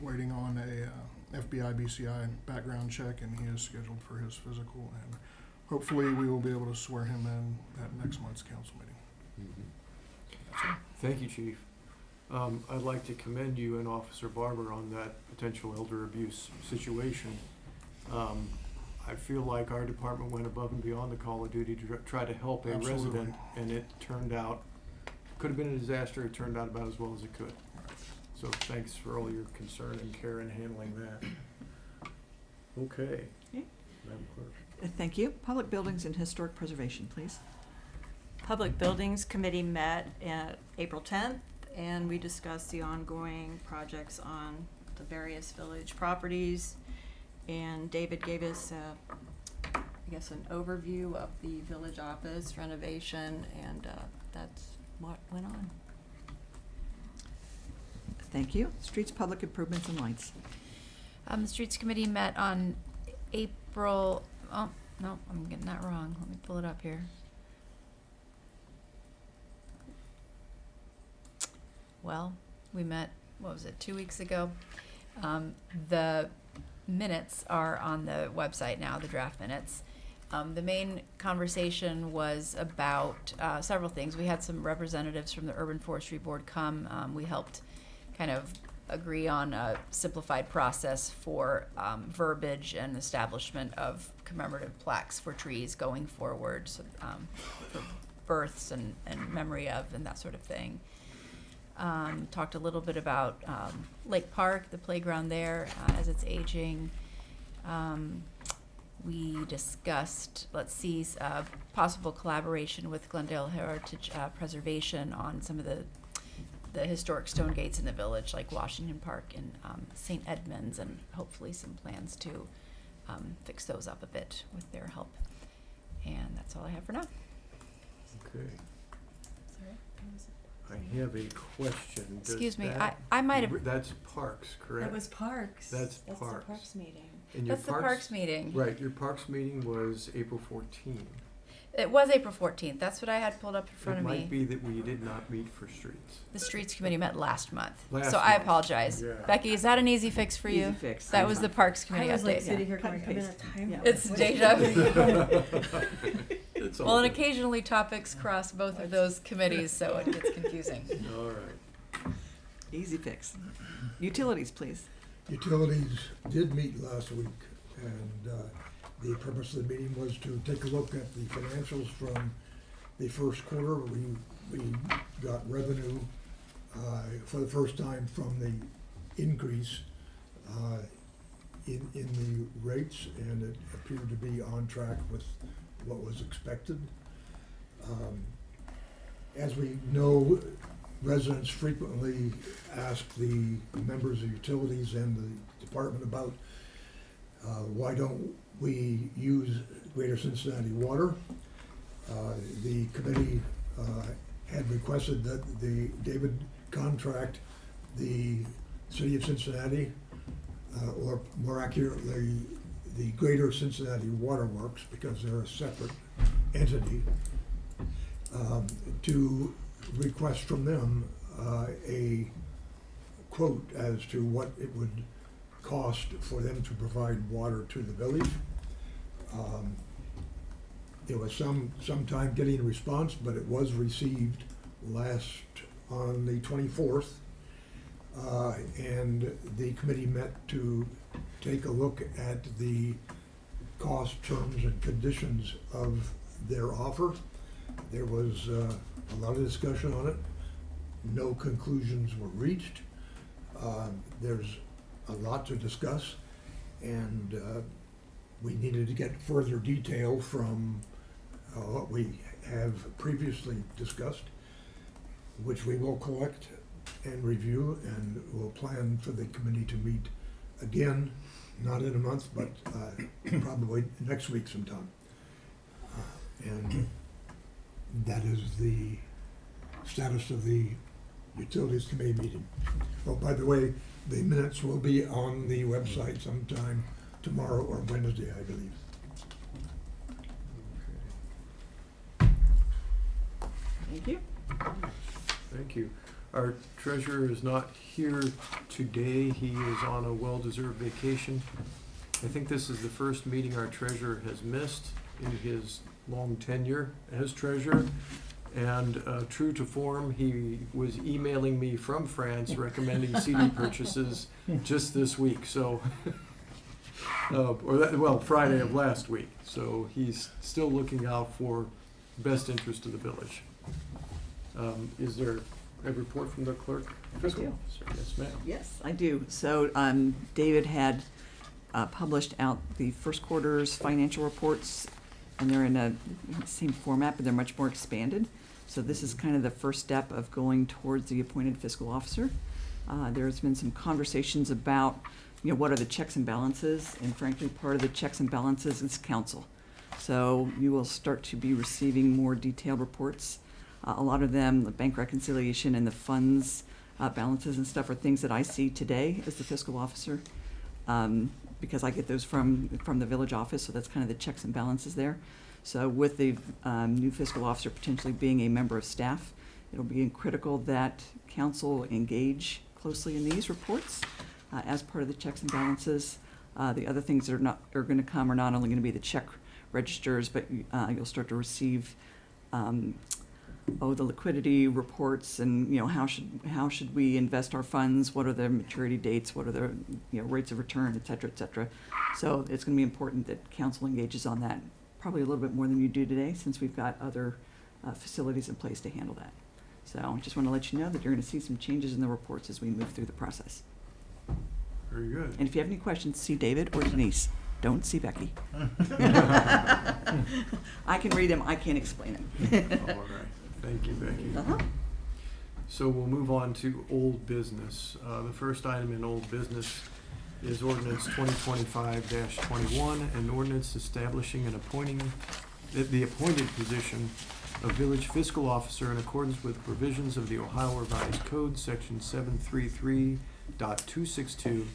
[SPEAKER 4] waiting on a FBI BCI background check, and he is scheduled for his physical, and hopefully we will be able to swear him in at next month's council meeting.
[SPEAKER 1] Thank you, Chief. I'd like to commend you and Officer Barber on that potential elder abuse situation. I feel like our department went above and beyond the call of duty to try to help a resident, and it turned out, could have been a disaster. It turned out about as well as it could. So thanks for all your concern and care in handling that. Okay. Madam Clerk.
[SPEAKER 3] Thank you. Public Buildings and Historic Preservation, please.
[SPEAKER 14] Public Buildings Committee met at April 10th, and we discussed the ongoing projects on the various village properties. And David gave us, I guess, an overview of the village office renovation, and that's what went on.
[SPEAKER 3] Thank you. Streets, Public Improvements, and Lights.
[SPEAKER 11] The Streets Committee met on April, oh, no, I'm getting that wrong. Let me pull it up here. well, we met, what was it, 2 weeks ago? The minutes are on the website now, the draft minutes. The main conversation was about several things. We had some representatives from the Urban Forestry Board come. We helped kind of agree on a simplified process for verbiage and establishment of commemorative plaques for trees going forward, so, for births and memory of and that sort of thing. Talked a little bit about Lake Park, the playground there, as it's aging. We discussed, possible collaboration with Glendale Heritage Preservation on some of the historic stone gates in the village, like Washington Park and St. Edmunds, and hopefully some plans to fix those up a bit with their help. And that's all I have for now.
[SPEAKER 1] Okay.
[SPEAKER 11] Sorry.
[SPEAKER 1] I have a question. Does
[SPEAKER 11] Excuse me,
[SPEAKER 1] that-
[SPEAKER 11] I might have.
[SPEAKER 1] That's Parks, correct?
[SPEAKER 14] That was Parks.
[SPEAKER 1] That's
[SPEAKER 14] the
[SPEAKER 1] Parks.
[SPEAKER 14] Parks meeting.
[SPEAKER 1] And your
[SPEAKER 11] That's the Parks meeting.
[SPEAKER 1] Right, your Parks meeting was April 14.
[SPEAKER 11] It was April 14th. That's what I had pulled up in front
[SPEAKER 1] It
[SPEAKER 11] of me.
[SPEAKER 1] might be that we did not meet for streets.
[SPEAKER 11] The Streets Committee met last month.
[SPEAKER 1] Last
[SPEAKER 11] so I
[SPEAKER 1] month.
[SPEAKER 11] apologize.
[SPEAKER 1] Yeah.
[SPEAKER 11] Becky, is that an easy fix for you?
[SPEAKER 3] Easy fix.
[SPEAKER 11] That was the Parks Committee
[SPEAKER 14] I was like
[SPEAKER 11] update.
[SPEAKER 14] sitting here
[SPEAKER 3] Cut
[SPEAKER 14] going,
[SPEAKER 3] and
[SPEAKER 14] I'm in a
[SPEAKER 3] paste.
[SPEAKER 14] time.
[SPEAKER 3] Yeah.
[SPEAKER 11] It's deja vu.
[SPEAKER 1] It's all
[SPEAKER 11] Well, and
[SPEAKER 1] good.
[SPEAKER 11] occasionally topics cross both of those committees, so it gets confusing.
[SPEAKER 1] All right.
[SPEAKER 3] Easy fix. Utilities, please.
[SPEAKER 2] Utilities did meet last week, and the purpose of the meeting was to take a look at the financials from the first quarter. We got revenue for the first time from the increase in the rates, and it appeared to be on track with what was expected. As we know, residents frequently ask the members of utilities and the department about why don't we use Greater Cincinnati Water. The committee had requested that David contract the City of Cincinnati, or more accurately, the Greater Cincinnati Water Works, because they're a separate entity, to request from them a quote as to what it would cost for them to provide water to the village. There was some time getting a response, but it was received on the 24th. And the committee met to take a look at the cost, terms, and conditions of their offer. There was a lot of discussion on it. No conclusions were reached. There's a lot to discuss, and we needed to get further detail from what we have previously discussed, which we will collect and review, and we'll plan for the committee to meet again, not in a month, but probably next week sometime. And that is the status of the Utilities Committee meeting. Oh, by the way, the minutes will be on the website sometime tomorrow or Wednesday, I believe.
[SPEAKER 3] Thank you.
[SPEAKER 1] Thank you. Our treasurer is not here today. He is on a well-deserved vacation. I think this is the first meeting our treasurer has missed in his long tenure as treasurer. And true to form, he was emailing me from France recommending CD purchases just this week. So, Friday of last week. So he's still looking out for best interest of the village. Is there a report from the clerk? Fiscal
[SPEAKER 3] do.
[SPEAKER 1] officer? Yes, ma'am.
[SPEAKER 3] Yes, I do. So David had published out the first quarter's financial reports, and they're in the same format, but they're much more expanded. So this is kind of the first step of going towards the appointed fiscal officer. There's been some conversations about, what are the checks and balances, and frankly, part of the checks and balances is council. So you will start to be receiving more detailed reports. A lot of them, the bank reconciliation and the funds balances and stuff, are things that I see today as the fiscal officer, because I get those from the village office, so that's kind of the checks and balances there. So with the new fiscal officer potentially being a member of staff, It'll be critical that council engage closely in these reports as part of the checks and balances. The other things that are going to come are not only going to be the check registers, but you'll start to receive the liquidity reports, and how should we invest our funds? What are the maturity dates? What are the rates of return, et cetera, et cetera. So it's going to be important that council engages on that, probably a little bit more than you do today, since we've got other facilities in place to handle that. So I just want to let you know that you're going to see some changes in the reports as we move through the process.
[SPEAKER 1] Very good.
[SPEAKER 3] And if you have any questions, see David or Denise. Don't see Becky. I can read them, I can't explain them.
[SPEAKER 1] All right. Thank you, Becky.
[SPEAKER 3] Uh-huh.
[SPEAKER 1] So we'll move on to old business. The first item in old business is ordinance 2025-21, an ordinance establishing and appointing the appointed position of village fiscal officer in accordance with provisions of the Ohio Revised Code, section 733.262,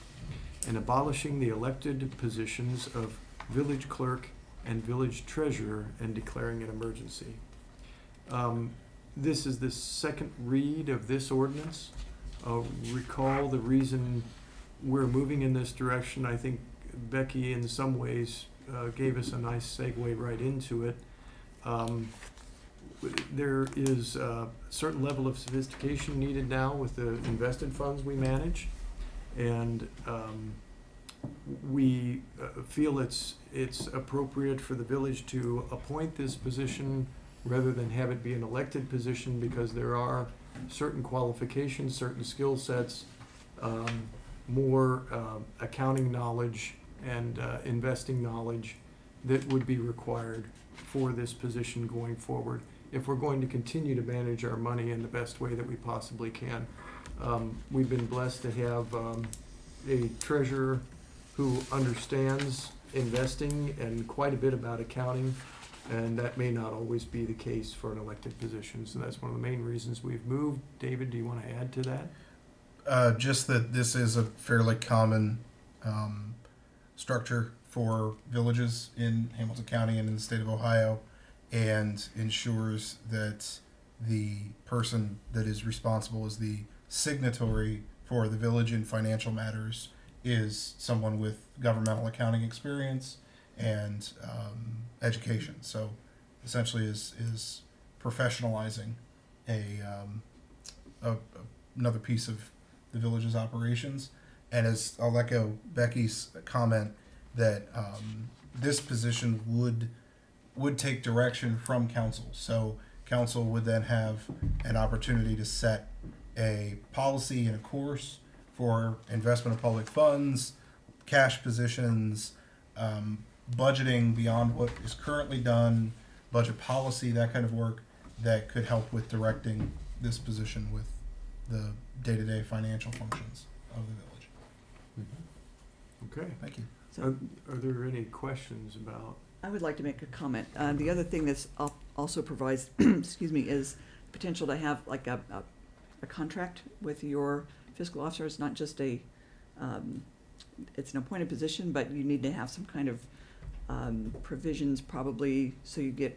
[SPEAKER 1] and abolishing the elected positions of village clerk and village treasurer and declaring an emergency. This is the second read of this ordinance. Recall the reason we're moving in this direction. I think Becky in some ways gave us a nice segue right into it. There is a certain level of sophistication needed now with the invested funds we manage, and we feel it's appropriate for the village to appoint this position rather than have it be an elected position, because there are certain qualifications, certain skill sets, more accounting knowledge and investing knowledge that would be required for this position going forward if we're going to continue to manage our money in the best way that we possibly can. We've been blessed to have a treasurer who understands investing and quite a bit about accounting, and that may not always be the case for an elected position. So that's one of the main reasons we've moved. David, do you want to add to that?
[SPEAKER 8] Just that this is a fairly common structure for villages in Hamilton County and in the state of Ohio, and ensures that the person that is responsible as the signatory for the village in financial matters is someone with governmental accounting experience and education. So essentially is professionalizing another piece of the village's operations. And as I'll echo Becky's comment that this position would take direction from council. So council would then have an opportunity to set a policy and a course for investment of public funds, cash positions, budgeting beyond what is currently done, budget policy, that kind of work that could help with directing this position with the day-to-day financial functions of the village.
[SPEAKER 1] Okay.
[SPEAKER 8] Thank you.
[SPEAKER 3] So
[SPEAKER 1] Are there any questions about?
[SPEAKER 3] I would like to make a comment. The other thing that's also provides, excuse me, is potential to have like a contract with your fiscal officer. It's not just it's an appointed position, but you need to have some kind of provisions probably so you get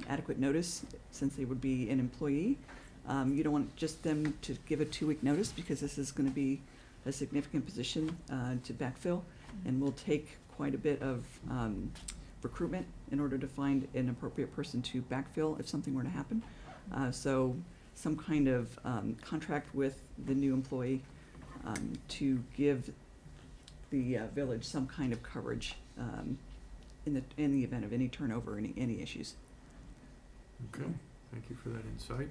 [SPEAKER 3] adequate notice, since they would be an employee. You don't want just them to give a 2-week notice, because this is going to be a significant position to backfill, and will take quite a bit of recruitment in order to find an appropriate person to backfill if something were to happen. So some kind of contract with the new employee to give the village some kind of coverage in the event of any turnover, any issues.
[SPEAKER 1] Okay, thank you for that insight.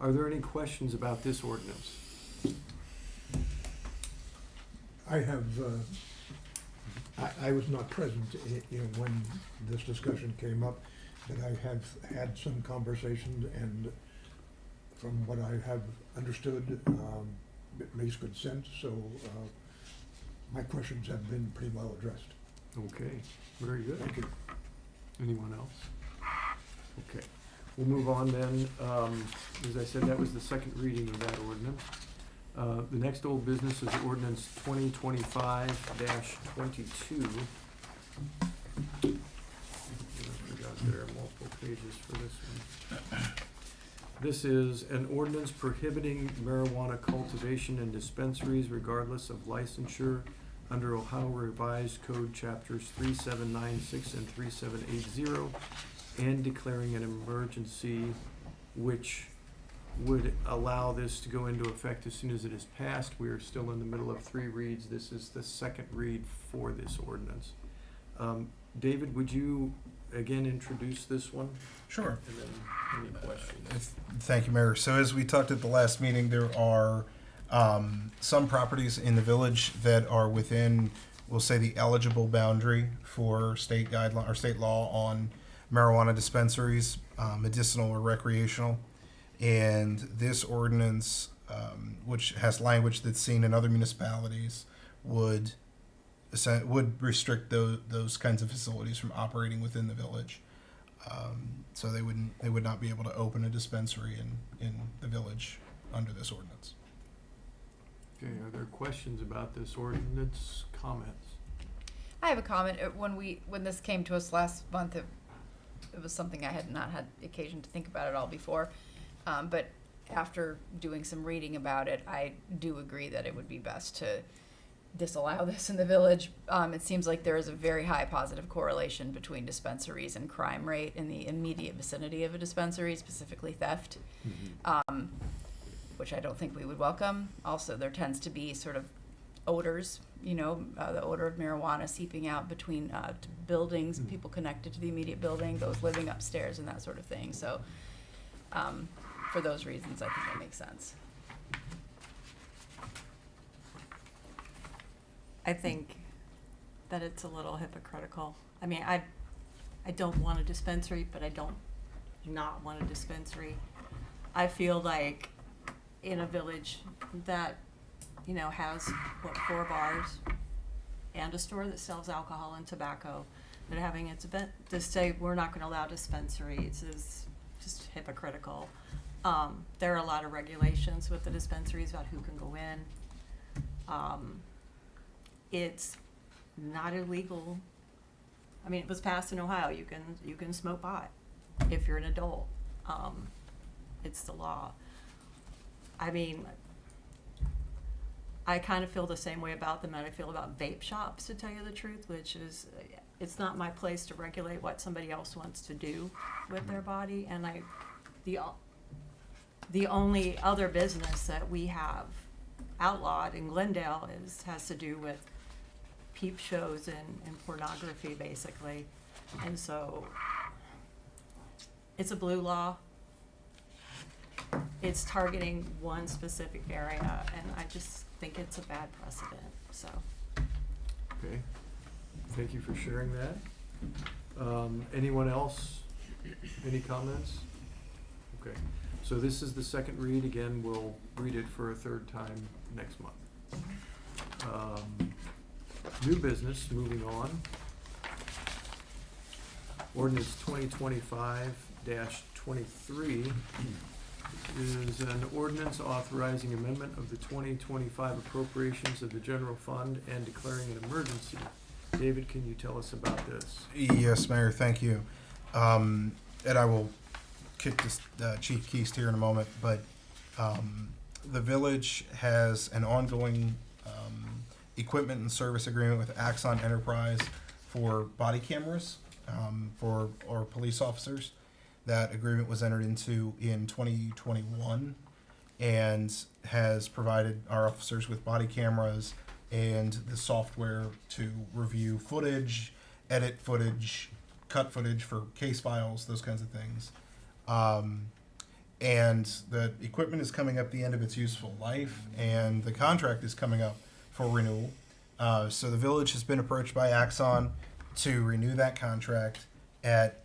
[SPEAKER 1] Are there any questions about this ordinance?
[SPEAKER 2] I have, I was not present when this discussion came up, but I have had some conversations, and from what I have understood, it makes good sense, so my questions have been pretty well addressed.
[SPEAKER 1] Okay, very good.
[SPEAKER 2] Thank you.
[SPEAKER 1] Anyone else? Okay, we'll move on then. As I said, that was the second reading of that ordinance. The next old business is ordinance 2025-22. I forgot there are multiple pages for this one. This is an ordinance prohibiting marijuana cultivation in dispensaries regardless of licensure under Ohio Revised Code Chapters 3796 and 3780, and declaring an emergency, which would allow this to go into effect as soon as it is passed. We are still in the middle of 3 reads. This is the second read for this ordinance. David, would you again introduce this one?
[SPEAKER 8] Sure.
[SPEAKER 1] And then any questions?
[SPEAKER 8] Thank you, Mayor. So as we talked at the last meeting, there are some properties in the village that are within, we'll say, the eligible boundary for state guideline or state law on marijuana dispensaries, medicinal or recreational. And this ordinance, which has language that's seen in other municipalities, would restrict those kinds of facilities from operating within the village. So they would not be able to open a dispensary in the village under this ordinance.
[SPEAKER 1] Okay, are there questions about this ordinance? Comments?
[SPEAKER 11] I have a comment. When this came to us last month, it was something I had not had occasion to think about at all before. But after doing some reading about it, I do agree that it would be best to disallow this in the village. It seems like there is a very high positive correlation between dispensaries and crime rate in the immediate vicinity of a dispensary, specifically theft, which I don't think we would welcome. Also, there tends to be sort of odors, the odor of marijuana seeping out between buildings, people connected to the immediate building, those living upstairs, and that sort of thing. So for those reasons, I think that makes sense.
[SPEAKER 14] I think that it's a little hypocritical. I mean, I don't want a dispensary, but I don't not want a dispensary. I feel like in a village that, has, 4 bars and a store that sells alcohol and tobacco, that having its event, to say we're not gonna allow dispensaries is just hypocritical. There are a lot of regulations with the dispensaries about who can go in. It's not illegal. I mean, it was passed in Ohio. You can smoke pot if you're an adult. It's the law. I mean, I kind of feel the same way about them that I feel about vape shops, to tell you the truth, which is, it's not my place to regulate what somebody else wants to do with their body. And the only other business that we have outlawed in Glendale has to do with peep shows and pornography, basically. And so it's a blue law. It's targeting one specific area, and I just think it's a bad precedent, so.
[SPEAKER 1] Okay, thank you for sharing that. Anyone else? Any comments? Okay, so this is the second read. Again, we'll read it for a 3rd time next month. New business, moving on. Ordinance 2025-23 is an ordinance authorizing amendment of the 2025 appropriations of the general fund and declaring an emergency. David, can you tell us about this?
[SPEAKER 8] Yes, Mayor, thank you. And I will kick this Chief Keast here in a moment, but the village has an ongoing equipment and service agreement with Axon Enterprise for body cameras for our police officers. That agreement was entered into in 2021 and has provided our officers with body cameras and the software to review footage, edit footage, cut footage for case files, those kinds of things. And the equipment is coming up the end of its useful life, and the contract is coming up for renewal. So the village has been approached by Axon to renew that contract at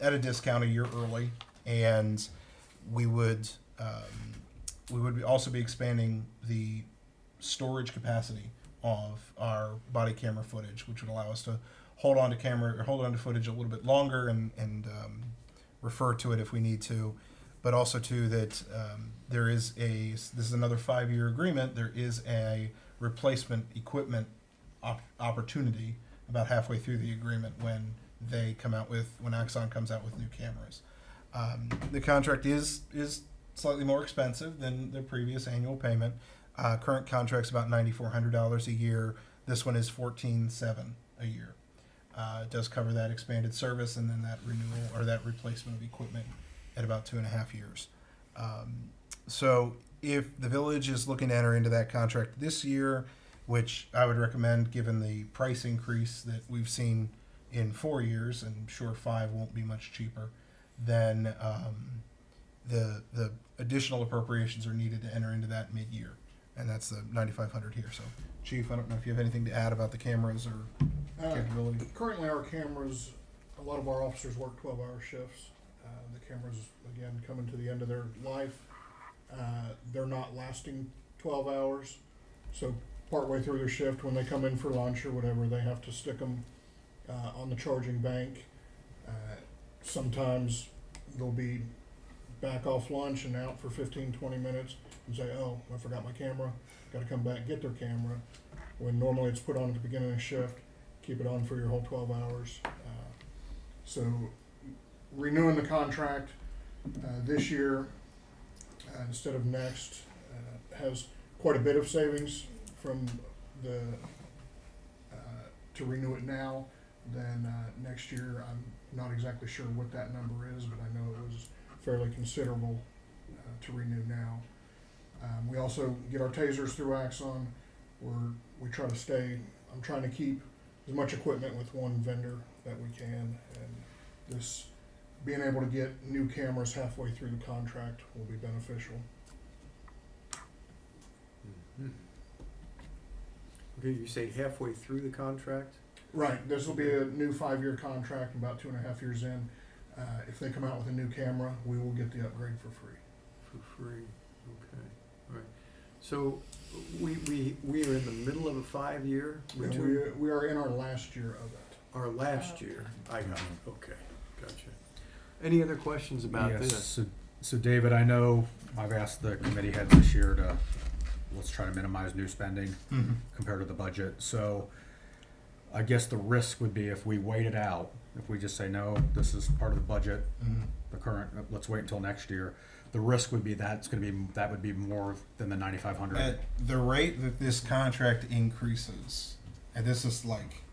[SPEAKER 8] a discount a year early, and we would also be expanding the storage capacity of our body camera footage, which would allow us to hold on to footage a little bit longer and refer to it if we need to. But also too that this is another 5-year agreement. There is a replacement equipment opportunity about halfway through the agreement when Axon comes out with new cameras. The contract is slightly more expensive than the previous annual payment. Current contract's about $9,400 a year. This one is $14,700 a year. It does cover that expanded service and then that renewal or that replacement of equipment at about 2.5 years. So if the village is looking to enter into that contract this year, which I would recommend given the price increase that we've seen in 4 years, and I'm sure 5 won't be much cheaper, then the additional appropriations are needed to enter into that mid-year, and that's the $9,500 here. So, Chief, I don't know if you have anything to add about the cameras or capability.
[SPEAKER 4] Currently, our cameras, a lot of our officers work 12-hour shifts. The cameras, again, coming to the end of their life. They're not lasting 12 hours, so partway through their shift, when they come in for lunch or whatever, they have to stick them on the charging bank. Sometimes they'll be back off lunch and out for 15-20 minutes and say, oh, I forgot my camera, got to come back and get their camera, when normally it's put on at the beginning of the shift, keep it on for your whole 12 hours. So renewing the contract this year instead of next has quite a bit of savings from the to renew it now. Then next year, I'm not exactly sure what that number is, but I know it was fairly considerable to renew now. We also get our tasers through Axon. We try to stay, I'm trying to keep as much equipment with one vendor that we can, and this being able to get new cameras halfway through the contract will be beneficial.
[SPEAKER 1] Okay, you say halfway through the contract?
[SPEAKER 4] Right, this will be a new 5-year contract, about 2.5 years in. If they come out with a new camera, we will get the upgrade for free.
[SPEAKER 1] For free, okay, all right. So we are in the middle of a 5-year?
[SPEAKER 4] We are in our last year of it.
[SPEAKER 1] Our last year, I got it, okay, gotcha. Any other questions about
[SPEAKER 10] Yes,
[SPEAKER 1] this?
[SPEAKER 10] So David, I know I've asked the committee heads this year to, let's try to minimize new spending compared to the budget. So I guess the risk would be if we wait it out, if we just say, no, this is part of the budget, the current, let's wait until next year. The risk would be that would be more than the 9,500.
[SPEAKER 8] At the rate that this contract increases, and this is like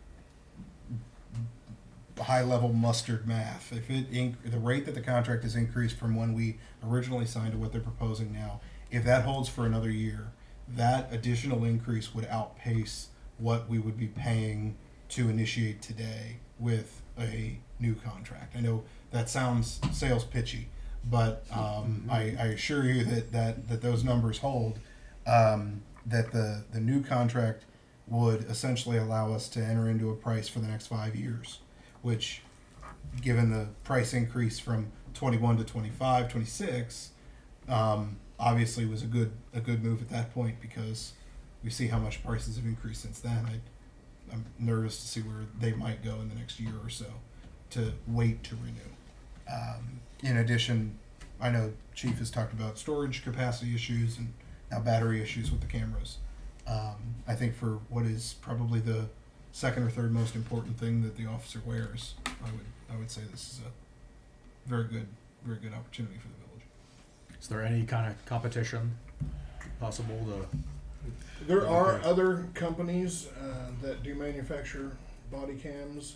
[SPEAKER 8] high-level mustard math. If the rate that the contract is increased from when we originally signed to what they're proposing now, if that holds for another year, that additional increase would outpace what we would be paying to initiate today with a new contract. I know that sounds sales pitchy, but I assure you that those numbers hold. That the new contract would essentially allow us to enter into a price for the next 5 years, which, given the price increase from 21 to 25, 26, obviously was a good move at that point, because we see how much prices have increased since then. I'm nervous to see where they might go in the next year or so to wait to renew. In addition, I know Chief has talked about storage capacity issues and now battery issues with the cameras. I think for what is probably the second or third most important thing that the officer wears, I would say this is a very good opportunity for the village.
[SPEAKER 10] Is there any kind of competition possible to?
[SPEAKER 4] There are other companies that do manufacture body cams.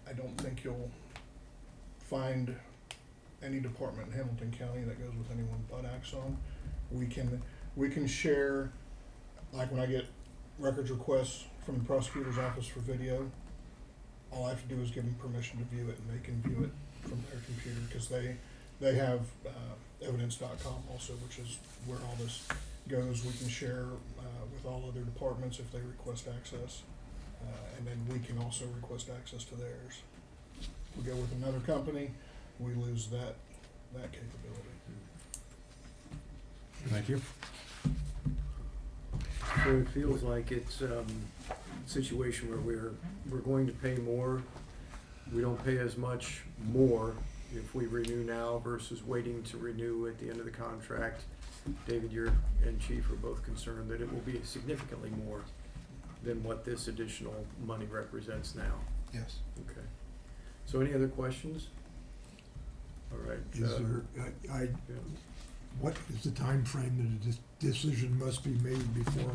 [SPEAKER 4] I don't think you'll find any department in Hamilton County that goes with anyone but Axon. We can share, like when I get records requests from the prosecutor's office for video, all I have to do is give them permission to view it, and they can view it from their computer, because they have evidence.com also, which is where all this goes. We can share with all other departments if they request access, and then we can also request access to theirs. If we go with another company, we lose that capability.
[SPEAKER 10] Thank you.
[SPEAKER 1] So it feels like it's a situation where we're going to pay more. We don't pay as much more if we renew now versus waiting to renew at the end of the contract. David, you and Chief are both concerned that it will be significantly more than what this additional money represents now.
[SPEAKER 8] Yes.
[SPEAKER 1] Okay. So any other questions? All right.
[SPEAKER 2] Is there,
[SPEAKER 1] yeah.
[SPEAKER 2] what is the time frame that a decision must be made before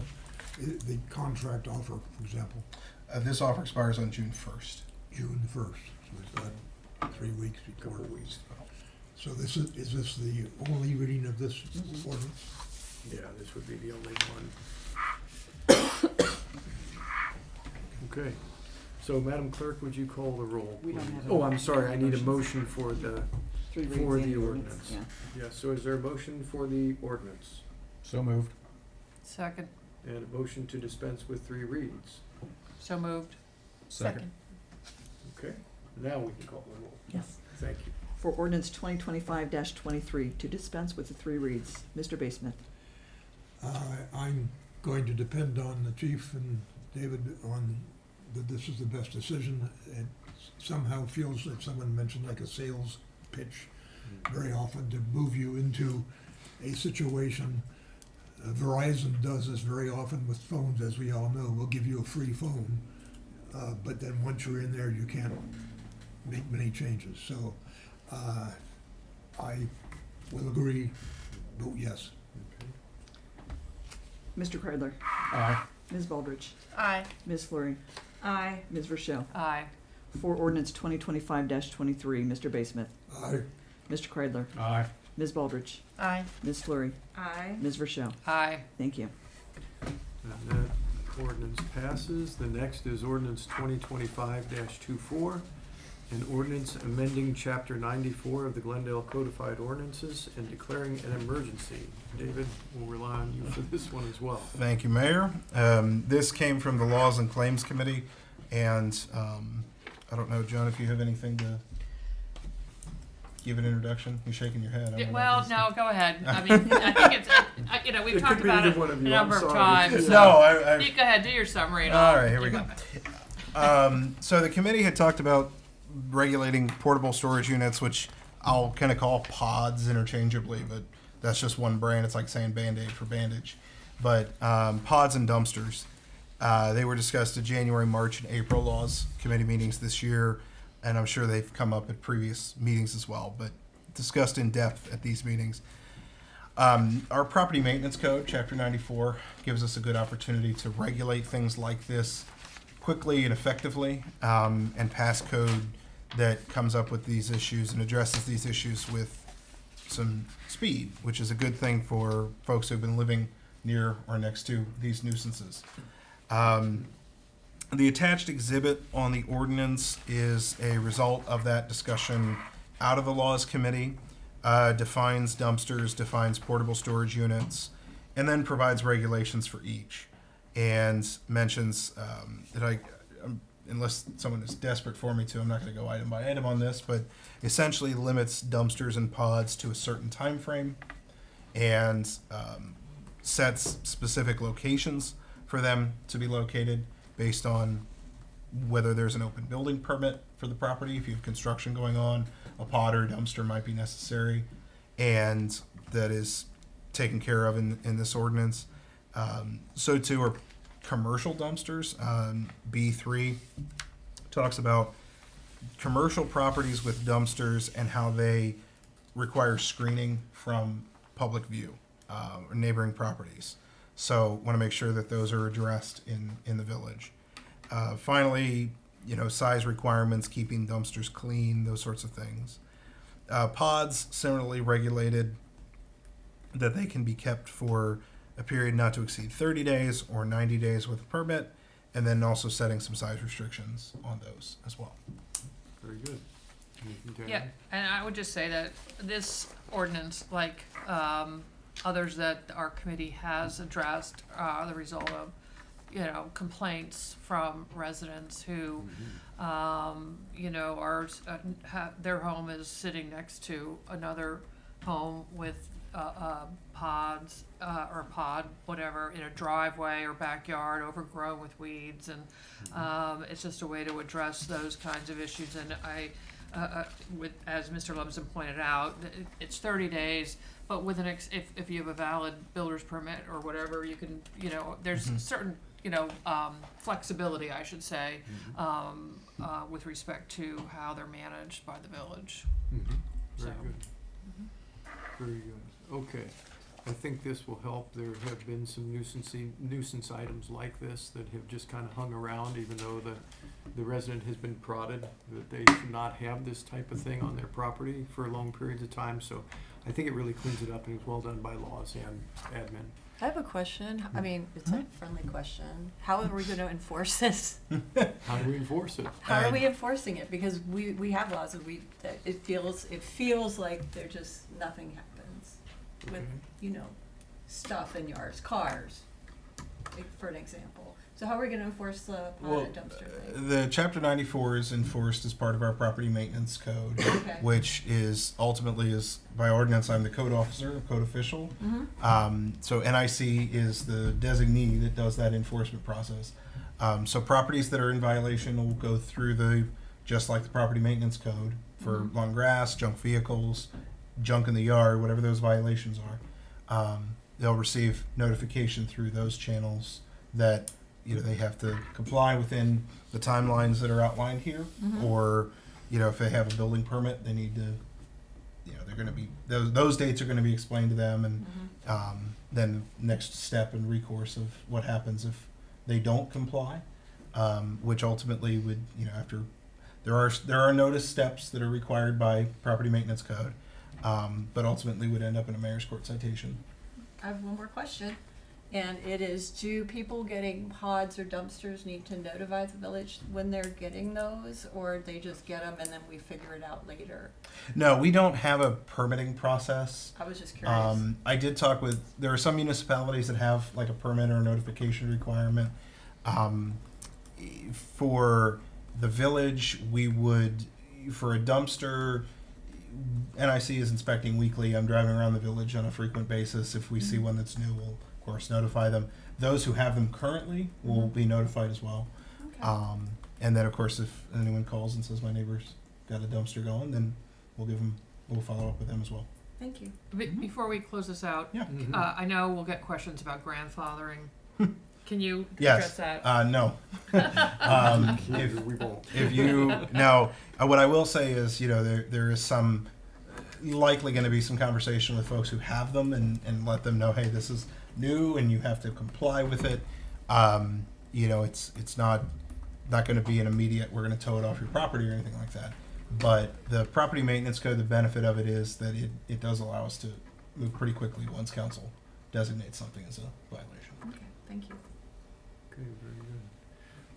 [SPEAKER 2] the contract offer, for example?
[SPEAKER 8] This offer expires on June 1st.
[SPEAKER 2] June 1st, so it's not 3 weeks before.
[SPEAKER 1] Couple weeks.
[SPEAKER 2] So is this the only reading of this ordinance?
[SPEAKER 1] Yeah, this would be the only one. Okay. So, Madam Clerk, would you call the roll,
[SPEAKER 3] We don't
[SPEAKER 1] please?
[SPEAKER 3] have a-
[SPEAKER 1] Oh, I'm sorry, I need a motion for the,
[SPEAKER 3] Three reads
[SPEAKER 1] for
[SPEAKER 3] and
[SPEAKER 1] the
[SPEAKER 3] an
[SPEAKER 1] ordinance.
[SPEAKER 3] Yeah.
[SPEAKER 1] Yeah, so is there a motion for the ordinance?
[SPEAKER 10] So moved.
[SPEAKER 13] Second.
[SPEAKER 1] And a motion to dispense with 3 reads?
[SPEAKER 13] So moved.
[SPEAKER 10] Second.
[SPEAKER 1] Okay, now we can call the roll.
[SPEAKER 3] Yes.
[SPEAKER 1] Thank you.
[SPEAKER 3] For ordinance 2025-23, to dispense with the 3 reads, Mr. Basemith.
[SPEAKER 2] I'm going to depend on the chief and David on that this is the best decision. It somehow feels like someone mentioned like a sales pitch very often to move you into a situation. Verizon does this very often with phones, as we all know. We'll give you a free phone, but then once you're in there, you can't make many changes. So I will agree, vote yes.
[SPEAKER 3] Mr. Kreidler.
[SPEAKER 10] Aye.
[SPEAKER 3] Ms. Baldridge.
[SPEAKER 11] Aye.
[SPEAKER 3] Ms. Fleury.
[SPEAKER 14] Aye.
[SPEAKER 3] Ms. Rochelle.
[SPEAKER 13] Aye.
[SPEAKER 3] For ordinance 2025-23, Mr. Basemith.
[SPEAKER 2] Aye.
[SPEAKER 3] Mr. Kreidler.
[SPEAKER 10] Aye.
[SPEAKER 3] Ms. Baldridge.
[SPEAKER 11] Aye.
[SPEAKER 3] Ms. Fleury.
[SPEAKER 14] Aye.
[SPEAKER 3] Ms. Rochelle.
[SPEAKER 13] Aye.
[SPEAKER 3] Thank you.
[SPEAKER 1] And that ordinance passes. The next is ordinance 2025-24, an ordinance amending chapter 94 of the Glendale Codified Ordinances and declaring an emergency. David, we'll rely on you for this one as well.
[SPEAKER 8] Thank you, Mayor. This came from the Laws and Claims Committee, and I don't know, John, if you have anything to give an introduction. You're shaking your head. I don't know.
[SPEAKER 13] Well, no, go ahead. I mean, I think it's, you know, we've
[SPEAKER 1] It
[SPEAKER 13] talked
[SPEAKER 1] could be
[SPEAKER 13] about
[SPEAKER 1] either
[SPEAKER 13] it
[SPEAKER 1] one of
[SPEAKER 13] a
[SPEAKER 1] you.
[SPEAKER 13] number
[SPEAKER 1] I'm
[SPEAKER 13] of
[SPEAKER 1] sorry.
[SPEAKER 13] times.
[SPEAKER 8] No, I
[SPEAKER 13] You go ahead, do your summary and
[SPEAKER 8] all right, here we
[SPEAKER 13] you
[SPEAKER 8] go. So the committee had talked about regulating portable storage units, which I'll kind of call pods interchangeably, but that's just one brand. It's like saying Band-Aid for bandage. But pods and dumpsters, they were discussed at January, March, and April laws committee meetings this year, and I'm sure they've come up at previous meetings as well, but discussed in depth at these meetings. Our property maintenance code, Chapter 94, gives us a good opportunity to regulate things like this quickly and effectively, and pass code that comes up with these issues and addresses these issues with some speed, which is a good thing for folks who've been living near or next to these nuisances. The attached exhibit on the ordinance is a result of that discussion out of the Laws Committee, defines dumpsters, defines portable storage units, and then provides regulations for each, and mentions that unless someone is desperate for me to, I'm not going to go item by item on this, but essentially limits dumpsters and pods to a certain time frame, and sets specific locations for them to be located based on whether there's an open building permit for the property. If you have construction going on, a pod or dumpster might be necessary, and that is taken care of in this ordinance. So too are commercial dumpsters. B3 talks about commercial properties with dumpsters and how they require screening from public view or neighboring properties. So want to make sure that those are addressed in the village. Finally, size requirements, keeping dumpsters clean, those sorts of things. Pods, similarly regulated, that they can be kept for a period not to exceed 30 days or 90 days with a permit, and then also setting some size restrictions on those as well.
[SPEAKER 1] Very good. Anything to
[SPEAKER 13] Yeah,
[SPEAKER 1] add?
[SPEAKER 13] and I would just say that this ordinance, like others that our committee has addressed, are the result of, complaints from residents who, are, their home is sitting next to another home with pods or pod, whatever, in a driveway or backyard overgrown with weeds, and it's just a way to address those kinds of issues. And as Mr. Lumsden pointed out, it's 30 days, but with if you have a valid builder's permit or whatever, you can, there's certain, flexibility, I should say, with respect to how they're managed by the village.
[SPEAKER 1] Very
[SPEAKER 13] So-
[SPEAKER 1] good. Very good. Okay. I think this will help. There have been some nuisance items like this that have just kind of hung around, even though the resident has been prodded that they should not have this type of thing on their property for long periods of time. So I think it really cleans it up and is well done by laws and admin.
[SPEAKER 14] I have a question. I mean, it's a friendly question. How are we going to enforce this?
[SPEAKER 1] How do we enforce it?
[SPEAKER 14] How are we enforcing it? Because we have laws that that it feels like there just nothing happens with,
[SPEAKER 1] Okay.
[SPEAKER 14] you know, stuff in yards, cars, for an example. So how are we going to enforce the
[SPEAKER 8] Well,
[SPEAKER 14] dumpster thing?
[SPEAKER 8] the Chapter 94 is enforced as part of our property maintenance code,
[SPEAKER 14] Okay.
[SPEAKER 8] which is ultimately by ordinance. I'm the code officer, code official. So NIC is the designee that does that enforcement process. So properties that are in violation will go through just like the property maintenance code for lawn grass, junk vehicles, junk in the yard, whatever those violations are. They'll receive notification through those channels that they have to comply within the timelines that are outlined here, or if they have a building permit, they need to, they're going to be those dates are going to be explained to them, and then next step and recourse of what happens if they don't comply, which ultimately would after there are notice steps that are required by property maintenance code, but ultimately would end up in a mayor's court citation.
[SPEAKER 14] I have one more question. And it is, do people getting pods or dumpsters need to notify the village when they're getting those, or they just get them and then we figure it out later?
[SPEAKER 8] No, we don't have a permitting process.
[SPEAKER 14] I was just curious.
[SPEAKER 8] I did talk there are some municipalities that have like a permit or a notification requirement. For the village, we would, for a dumpster, NIC is inspecting weekly. I'm driving around the village on a frequent basis. If we see one that's new, we'll of course notify them. Those who have them currently will be notified as well.
[SPEAKER 14] Okay.
[SPEAKER 8] And then of course if anyone calls and says my neighbor's got a dumpster going, then we'll follow up with them as well.
[SPEAKER 14] Thank you.
[SPEAKER 13] Before we close this out,
[SPEAKER 8] Yeah.
[SPEAKER 13] I know we'll get questions about grandfathering. Can you
[SPEAKER 8] Yes.
[SPEAKER 13] address that?
[SPEAKER 8] No.
[SPEAKER 1] We won't.
[SPEAKER 8] If you no, what I will say is, there is some likely going to be some conversation with folks who have them and let them know, hey, this is new and you have to comply with it. It's not going to be an immediate, we're going to tow it off your property or anything like that. But the property maintenance code, the benefit of it is that it does allow us to move pretty quickly once council designates something as a violation.
[SPEAKER 14] Okay, thank you.
[SPEAKER 1] Okay, very good.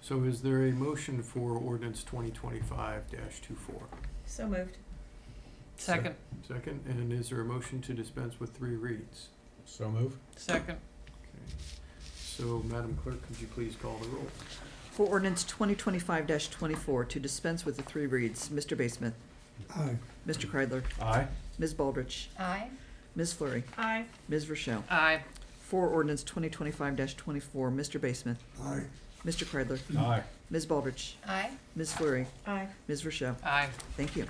[SPEAKER 1] So is there a motion for ordinance 2025-24?
[SPEAKER 14] So moved.
[SPEAKER 13] Second.
[SPEAKER 1] Second, and is there a motion to dispense with 3 reads?
[SPEAKER 10] So move.
[SPEAKER 13] Second.
[SPEAKER 1] Okay. So, Madam Clerk, could you please call the roll?
[SPEAKER 3] For ordinance 2025-24, to dispense with the 3 reads, Mr. Basemith.
[SPEAKER 7] Aye.
[SPEAKER 3] Mr. Kreidler.
[SPEAKER 10] Aye.
[SPEAKER 3] Ms. Baldrich.
[SPEAKER 11] Aye.
[SPEAKER 3] Ms. Fleury.
[SPEAKER 14] Aye.
[SPEAKER 3] Ms. Rochelle.
[SPEAKER 13] Aye.
[SPEAKER 3] For ordinance 2025-24, Mr. Basemith.
[SPEAKER 7] Aye.
[SPEAKER 3] Mr. Kreidler.
[SPEAKER 10] Aye.
[SPEAKER 3] Ms. Baldrich.
[SPEAKER 11] Aye.
[SPEAKER 3] Ms. Fleury.
[SPEAKER 14] Aye.
[SPEAKER 3] Ms. Rochelle.
[SPEAKER 13] Aye.
[SPEAKER 3] Thank you.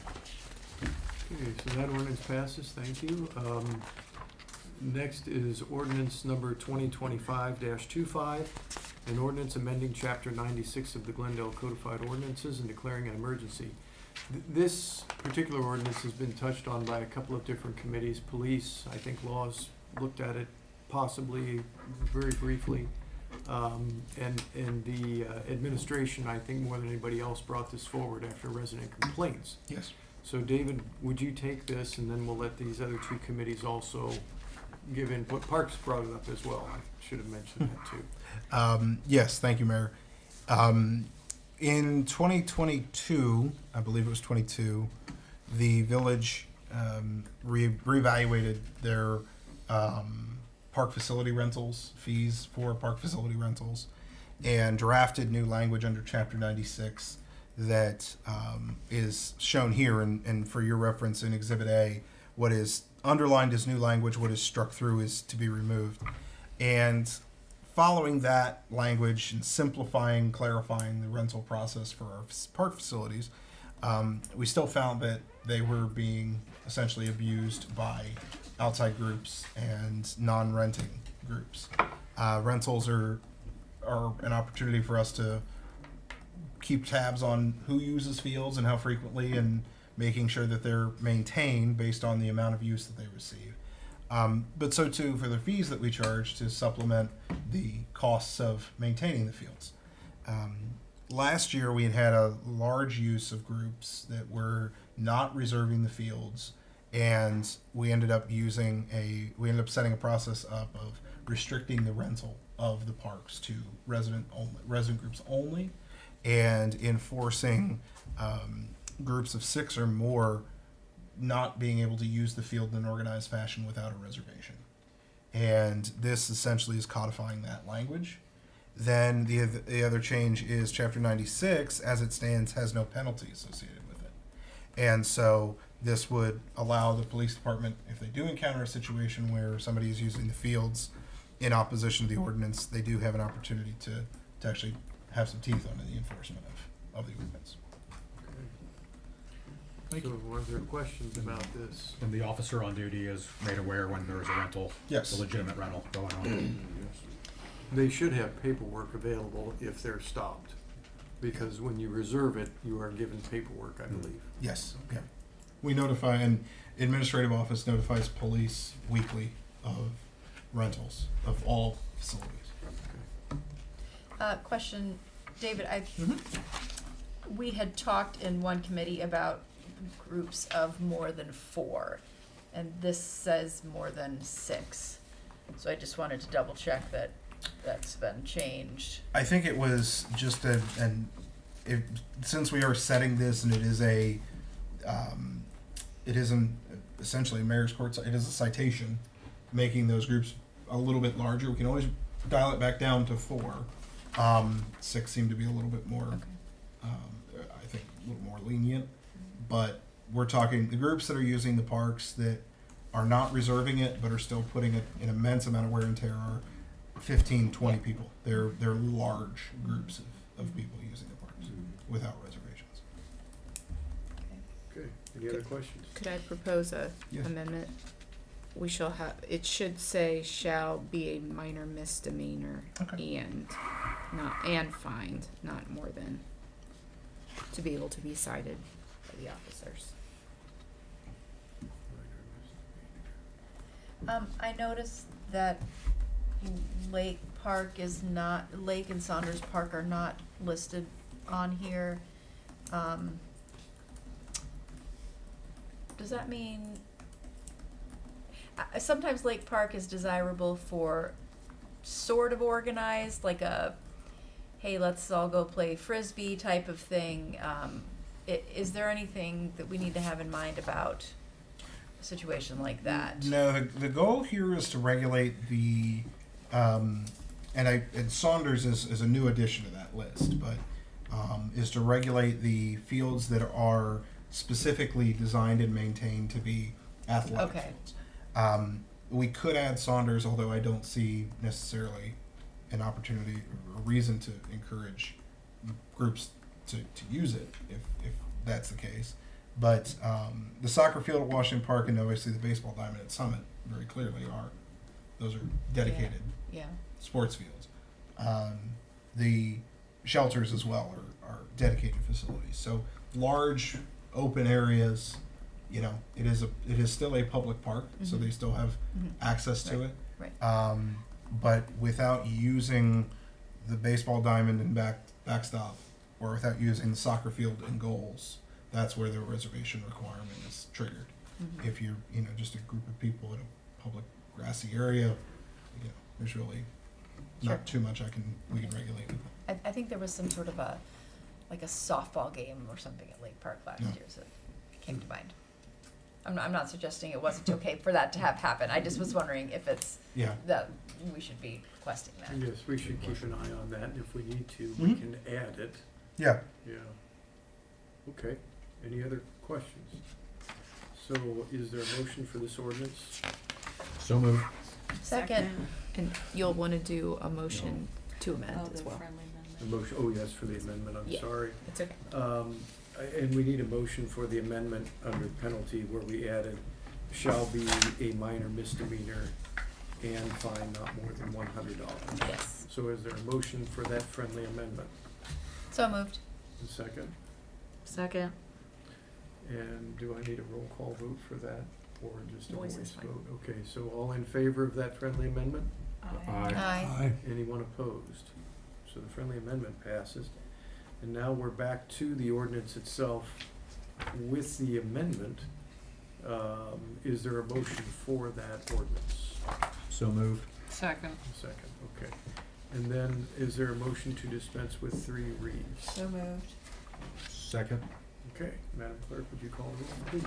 [SPEAKER 1] Okay, so that ordinance passes, thank you. Next is ordinance number 2025-25, an ordinance amending chapter 96 of the Glendale Codified Ordinances and declaring an emergency. This particular ordinance has been touched on by a couple of different committees. Police, I think laws looked at it possibly very briefly. And the administration, I think more than anybody else, brought this forward after resident complaints.
[SPEAKER 8] Yes.
[SPEAKER 1] So David, would you take this, and then we'll let these other 2 committees also give input? Parks brought it up as well. I should have mentioned that too.
[SPEAKER 8] Yes, thank you, Mayor. In 2022, I believe it was 22, the village reevaluated their park facility rentals, fees for park facility rentals, and drafted new language under Chapter 96 that is shown here, and for your reference in Exhibit A, what is underlined as new language, what is struck through is to be removed. And following that language and simplifying, clarifying the rental process for our park facilities, we still found that they were being essentially abused by outside groups and non-renting groups. Rentals are an opportunity for us to keep tabs on who uses fields and how frequently, and making sure that they're maintained based on the amount of use that they receive. But so too for the fees that we charge to supplement the costs of maintaining the fields. Last year we had a large use of groups that were not reserving the fields, and we ended up setting a process up of restricting the rental of the parks to resident groups only, and enforcing groups of 6 or more not being able to use the field in an organized fashion without a reservation. And this essentially is codifying that language. Then the other change is Chapter 96, as it stands, has no penalty associated with it. And so this would allow the police department, if they do encounter a situation where somebody is using the fields in opposition to the ordinance, they do have an opportunity to actually have some teeth on the enforcement of the ordinance.
[SPEAKER 1] So are there questions about this?
[SPEAKER 10] And the officer on duty is made aware when there is a rental,
[SPEAKER 8] Yes.
[SPEAKER 10] a legitimate rental going on.
[SPEAKER 1] They should have paperwork available if they're stopped, because when you reserve it, you are given paperwork, I believe.
[SPEAKER 8] Yes. Yeah. We notify, and administrative office notifies police weekly of rentals of all facilities.
[SPEAKER 11] Question, David, we had talked in one committee about groups of more than 4, and this says more than 6. So I just wanted to double check that that's been changed.
[SPEAKER 8] I think it was just since we are setting this, and it is essentially a mayor's court, it is a citation, making those groups a little bit larger. We can always dial it back down to 4. 6 seemed to be a little bit more, I think, a little more lenient. But we're talking the groups that are using the parks that are not reserving it, but are still putting an immense amount of wear and tear, are 15, 20 people. They're large groups of people using the parks without reservations.
[SPEAKER 1] Okay, any other questions?
[SPEAKER 15] Could I propose a
[SPEAKER 8] Yes.
[SPEAKER 15] amendment? We shall have, it should say shall be a minor misdemeanor and fined, not more than, to be able to be cited by the officers.
[SPEAKER 11] I noticed that Lake and Saunders Park are not listed on here. Does that mean, sometimes Lake Park is desirable for sort of organized, like a, hey, let's all go play Frisbee type of thing. Is there anything that we need to have in mind about a situation like that?
[SPEAKER 8] No, the goal here is to regulate the, and Saunders is a new addition to that list, but is to regulate the fields that are specifically designed and maintained to be athletic fields. We could add Saunders, although I don't see necessarily an opportunity or reason to encourage groups to use it if that's the case. But the soccer field at Washington Park and obviously the baseball diamond at Summit very clearly those are dedicated sports fields. The shelters as well are dedicated facilities. So large open areas, it is still a public park, so they still have access to it.
[SPEAKER 11] Right.
[SPEAKER 8] But without using the baseball diamond and backstop, or without using the soccer field and goals, that's where the reservation requirement is triggered. If you're, just a group of people in a public grassy area, there's really not too much we can regulate with that.
[SPEAKER 11] I think there was some sort of a softball game or something at Lake Park last year, so it came to mind. I'm not suggesting it wasn't okay for that to have happen. I just was wondering if it's that we should be requesting that.
[SPEAKER 1] Yes, we should keep an eye on that, and if we need to, we can add it.
[SPEAKER 8] Yeah.
[SPEAKER 1] Yeah. Okay, any other questions? So is there a motion for this ordinance?
[SPEAKER 10] So moved.
[SPEAKER 11] Second.
[SPEAKER 15] And you'll want to do a motion to amend as well.
[SPEAKER 1] A motion, oh yes, for the amendment, I'm sorry.
[SPEAKER 15] It's okay.
[SPEAKER 1] And we need a motion for the amendment under penalty where we added shall be a minor misdemeanor and fine not more than $100.
[SPEAKER 11] Yes.
[SPEAKER 1] So is there a motion for that friendly amendment?
[SPEAKER 11] So moved.
[SPEAKER 1] A second?
[SPEAKER 15] Second.
[SPEAKER 1] And do I need a roll call vote for that, or just a
[SPEAKER 11] Voice
[SPEAKER 1] voice
[SPEAKER 11] is fine.
[SPEAKER 1] vote? Okay, so all in favor of that friendly amendment?
[SPEAKER 11] Aye.
[SPEAKER 1] Anyone opposed? So the friendly amendment passes. And now we're back to the ordinance itself with the amendment. Is there a motion for that ordinance?
[SPEAKER 10] So moved.
[SPEAKER 13] Second.
[SPEAKER 1] Second, okay. And then is there a motion to dispense with 3 reads?
[SPEAKER 14] So moved.
[SPEAKER 10] Second.
[SPEAKER 1] Okay, Madam Clerk, would you call the roll, please?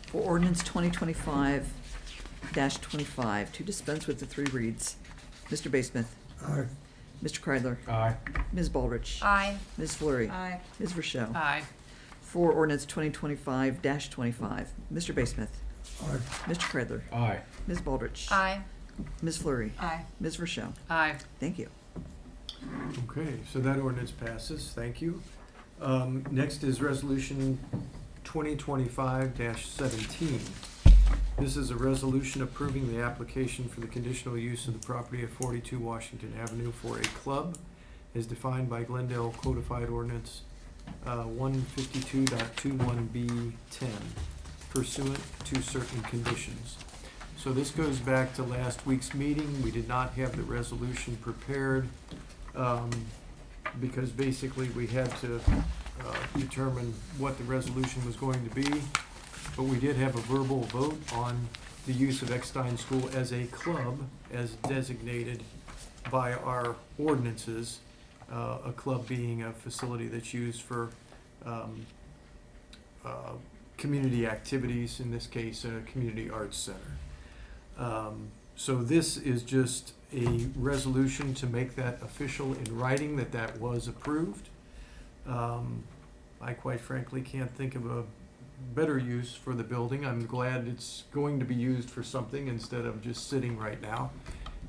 [SPEAKER 3] For ordinance 2025-25, to dispense with the 3 reads, Mr. Basemuth.
[SPEAKER 7] Aye.
[SPEAKER 3] Mr. Kreidler.
[SPEAKER 10] Aye.
[SPEAKER 3] Ms. Baldrich.
[SPEAKER 11] Aye.
[SPEAKER 3] Ms. Fleury.
[SPEAKER 14] Aye.
[SPEAKER 3] Ms. Rochelle.
[SPEAKER 13] Aye.
[SPEAKER 3] For ordinance 2025-25, Mr. Basemuth.
[SPEAKER 7] Aye.
[SPEAKER 3] Mr. Kreidler.
[SPEAKER 10] Aye.
[SPEAKER 3] Ms. Baldrich.
[SPEAKER 11] Aye.
[SPEAKER 3] Ms. Fleury.
[SPEAKER 14] Aye.
[SPEAKER 3] Ms. Rochelle.
[SPEAKER 13] Aye.
[SPEAKER 3] Thank you.
[SPEAKER 1] Okay, so that ordinance passes, thank you. Next is resolution 2025-17. This is a resolution approving the application for the conditional use of the property at 42 Washington Avenue for a club as defined by Glendale Codified Ordinance 152.21B10 pursuant to certain conditions. So this goes back to last week's meeting. We did not have the resolution prepared because basically we had to determine what the resolution was going to be. But we did have a verbal vote on the use of Eckstein School as a club, as designated by our ordinances, a club being a facility that's used for community activities, in this case, a community arts center. So this is just a resolution to make that official in writing that that was approved. I quite frankly can't think of a better use for the building. I'm glad it's going to be used for something instead of just sitting right now.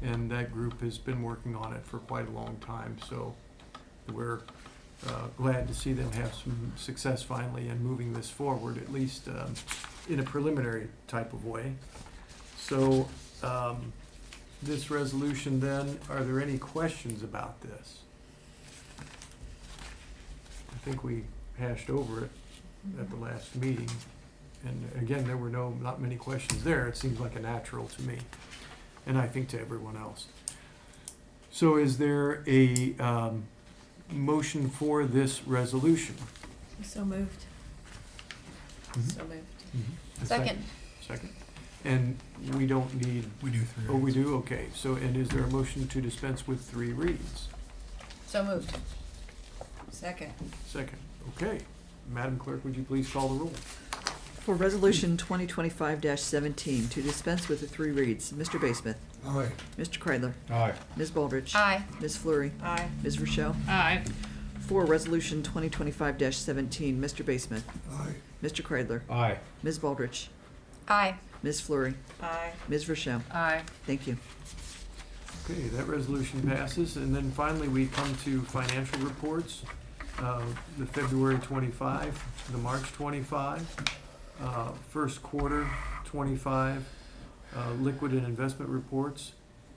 [SPEAKER 1] And that group has been working on it for quite a long time, so we're glad to see them have some success finally in moving this forward, at least in a preliminary type of way. So this resolution then, are there any questions about this? I think we hashed over it at the last meeting. And again, there were not many questions there. It seems like a natural to me, and I think to everyone else. So is there a motion for this resolution?
[SPEAKER 14] So moved.
[SPEAKER 1] Mhm.
[SPEAKER 14] So moved.
[SPEAKER 1] A
[SPEAKER 11] Second.
[SPEAKER 1] Second. And we don't need,
[SPEAKER 8] We do 3
[SPEAKER 1] oh, we
[SPEAKER 8] reads.
[SPEAKER 1] do? Okay. So, and is there a motion to dispense with 3 reads?
[SPEAKER 11] So moved.
[SPEAKER 14] Second.
[SPEAKER 1] Second. Okay. Madam Clerk, would you please call the roll?
[SPEAKER 3] For resolution 2025-17, to dispense with the 3 reads, Mr. Basemuth.
[SPEAKER 7] Aye.
[SPEAKER 3] Mr. Kreidler.
[SPEAKER 10] Aye.
[SPEAKER 3] Ms. Baldrich.
[SPEAKER 11] Aye.
[SPEAKER 3] Ms. Fleury.
[SPEAKER 14] Aye.
[SPEAKER 3] Ms. Rochelle.
[SPEAKER 13] Aye.
[SPEAKER 3] For resolution 2025-17, Mr. Basemuth.
[SPEAKER 7] Aye.
[SPEAKER 3] Mr. Kreidler.
[SPEAKER 10] Aye.
[SPEAKER 3] Ms. Baldrich.
[SPEAKER 11] Aye.
[SPEAKER 3] Ms. Fleury.
[SPEAKER 14] Aye.
[SPEAKER 3] Ms. Rochelle.
[SPEAKER 13] Aye.
[SPEAKER 3] Thank you.
[SPEAKER 1] Okay, that resolution passes. And then finally, we come to financial reports. The February 25, the March 25, first quarter 25, liquid and investment reports,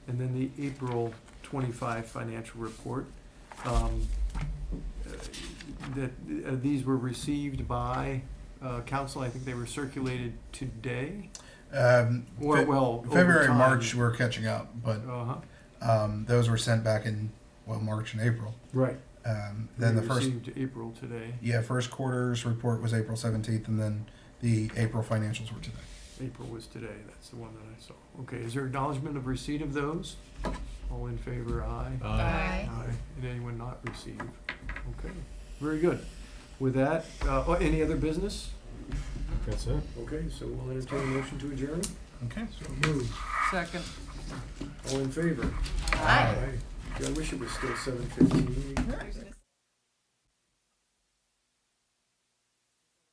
[SPEAKER 1] and then the April 25 financial report. These were received by council. I think they were circulated today. Or, well, over
[SPEAKER 8] February and
[SPEAKER 1] time.
[SPEAKER 8] March we're catching up, but those were sent back in March and April.
[SPEAKER 1] Right.
[SPEAKER 8] Then
[SPEAKER 1] We
[SPEAKER 8] the first
[SPEAKER 1] received April today.
[SPEAKER 8] first quarter's report was April 17th, and then the April financials were today.
[SPEAKER 1] April was today. That's the one that I saw. Okay, is there acknowledgement of receipt of those? All in favor, aye.
[SPEAKER 11] Aye.
[SPEAKER 1] And anyone not receive? Okay, very good. With that, any other business?
[SPEAKER 10] That's it.
[SPEAKER 1] Okay, so we'll entertain a motion to adjourn.
[SPEAKER 8] Okay.
[SPEAKER 1] So moved.
[SPEAKER 13] Second.
[SPEAKER 1] All in favor?
[SPEAKER 11] Aye.
[SPEAKER 1] Yeah, I wish it was still 7:15.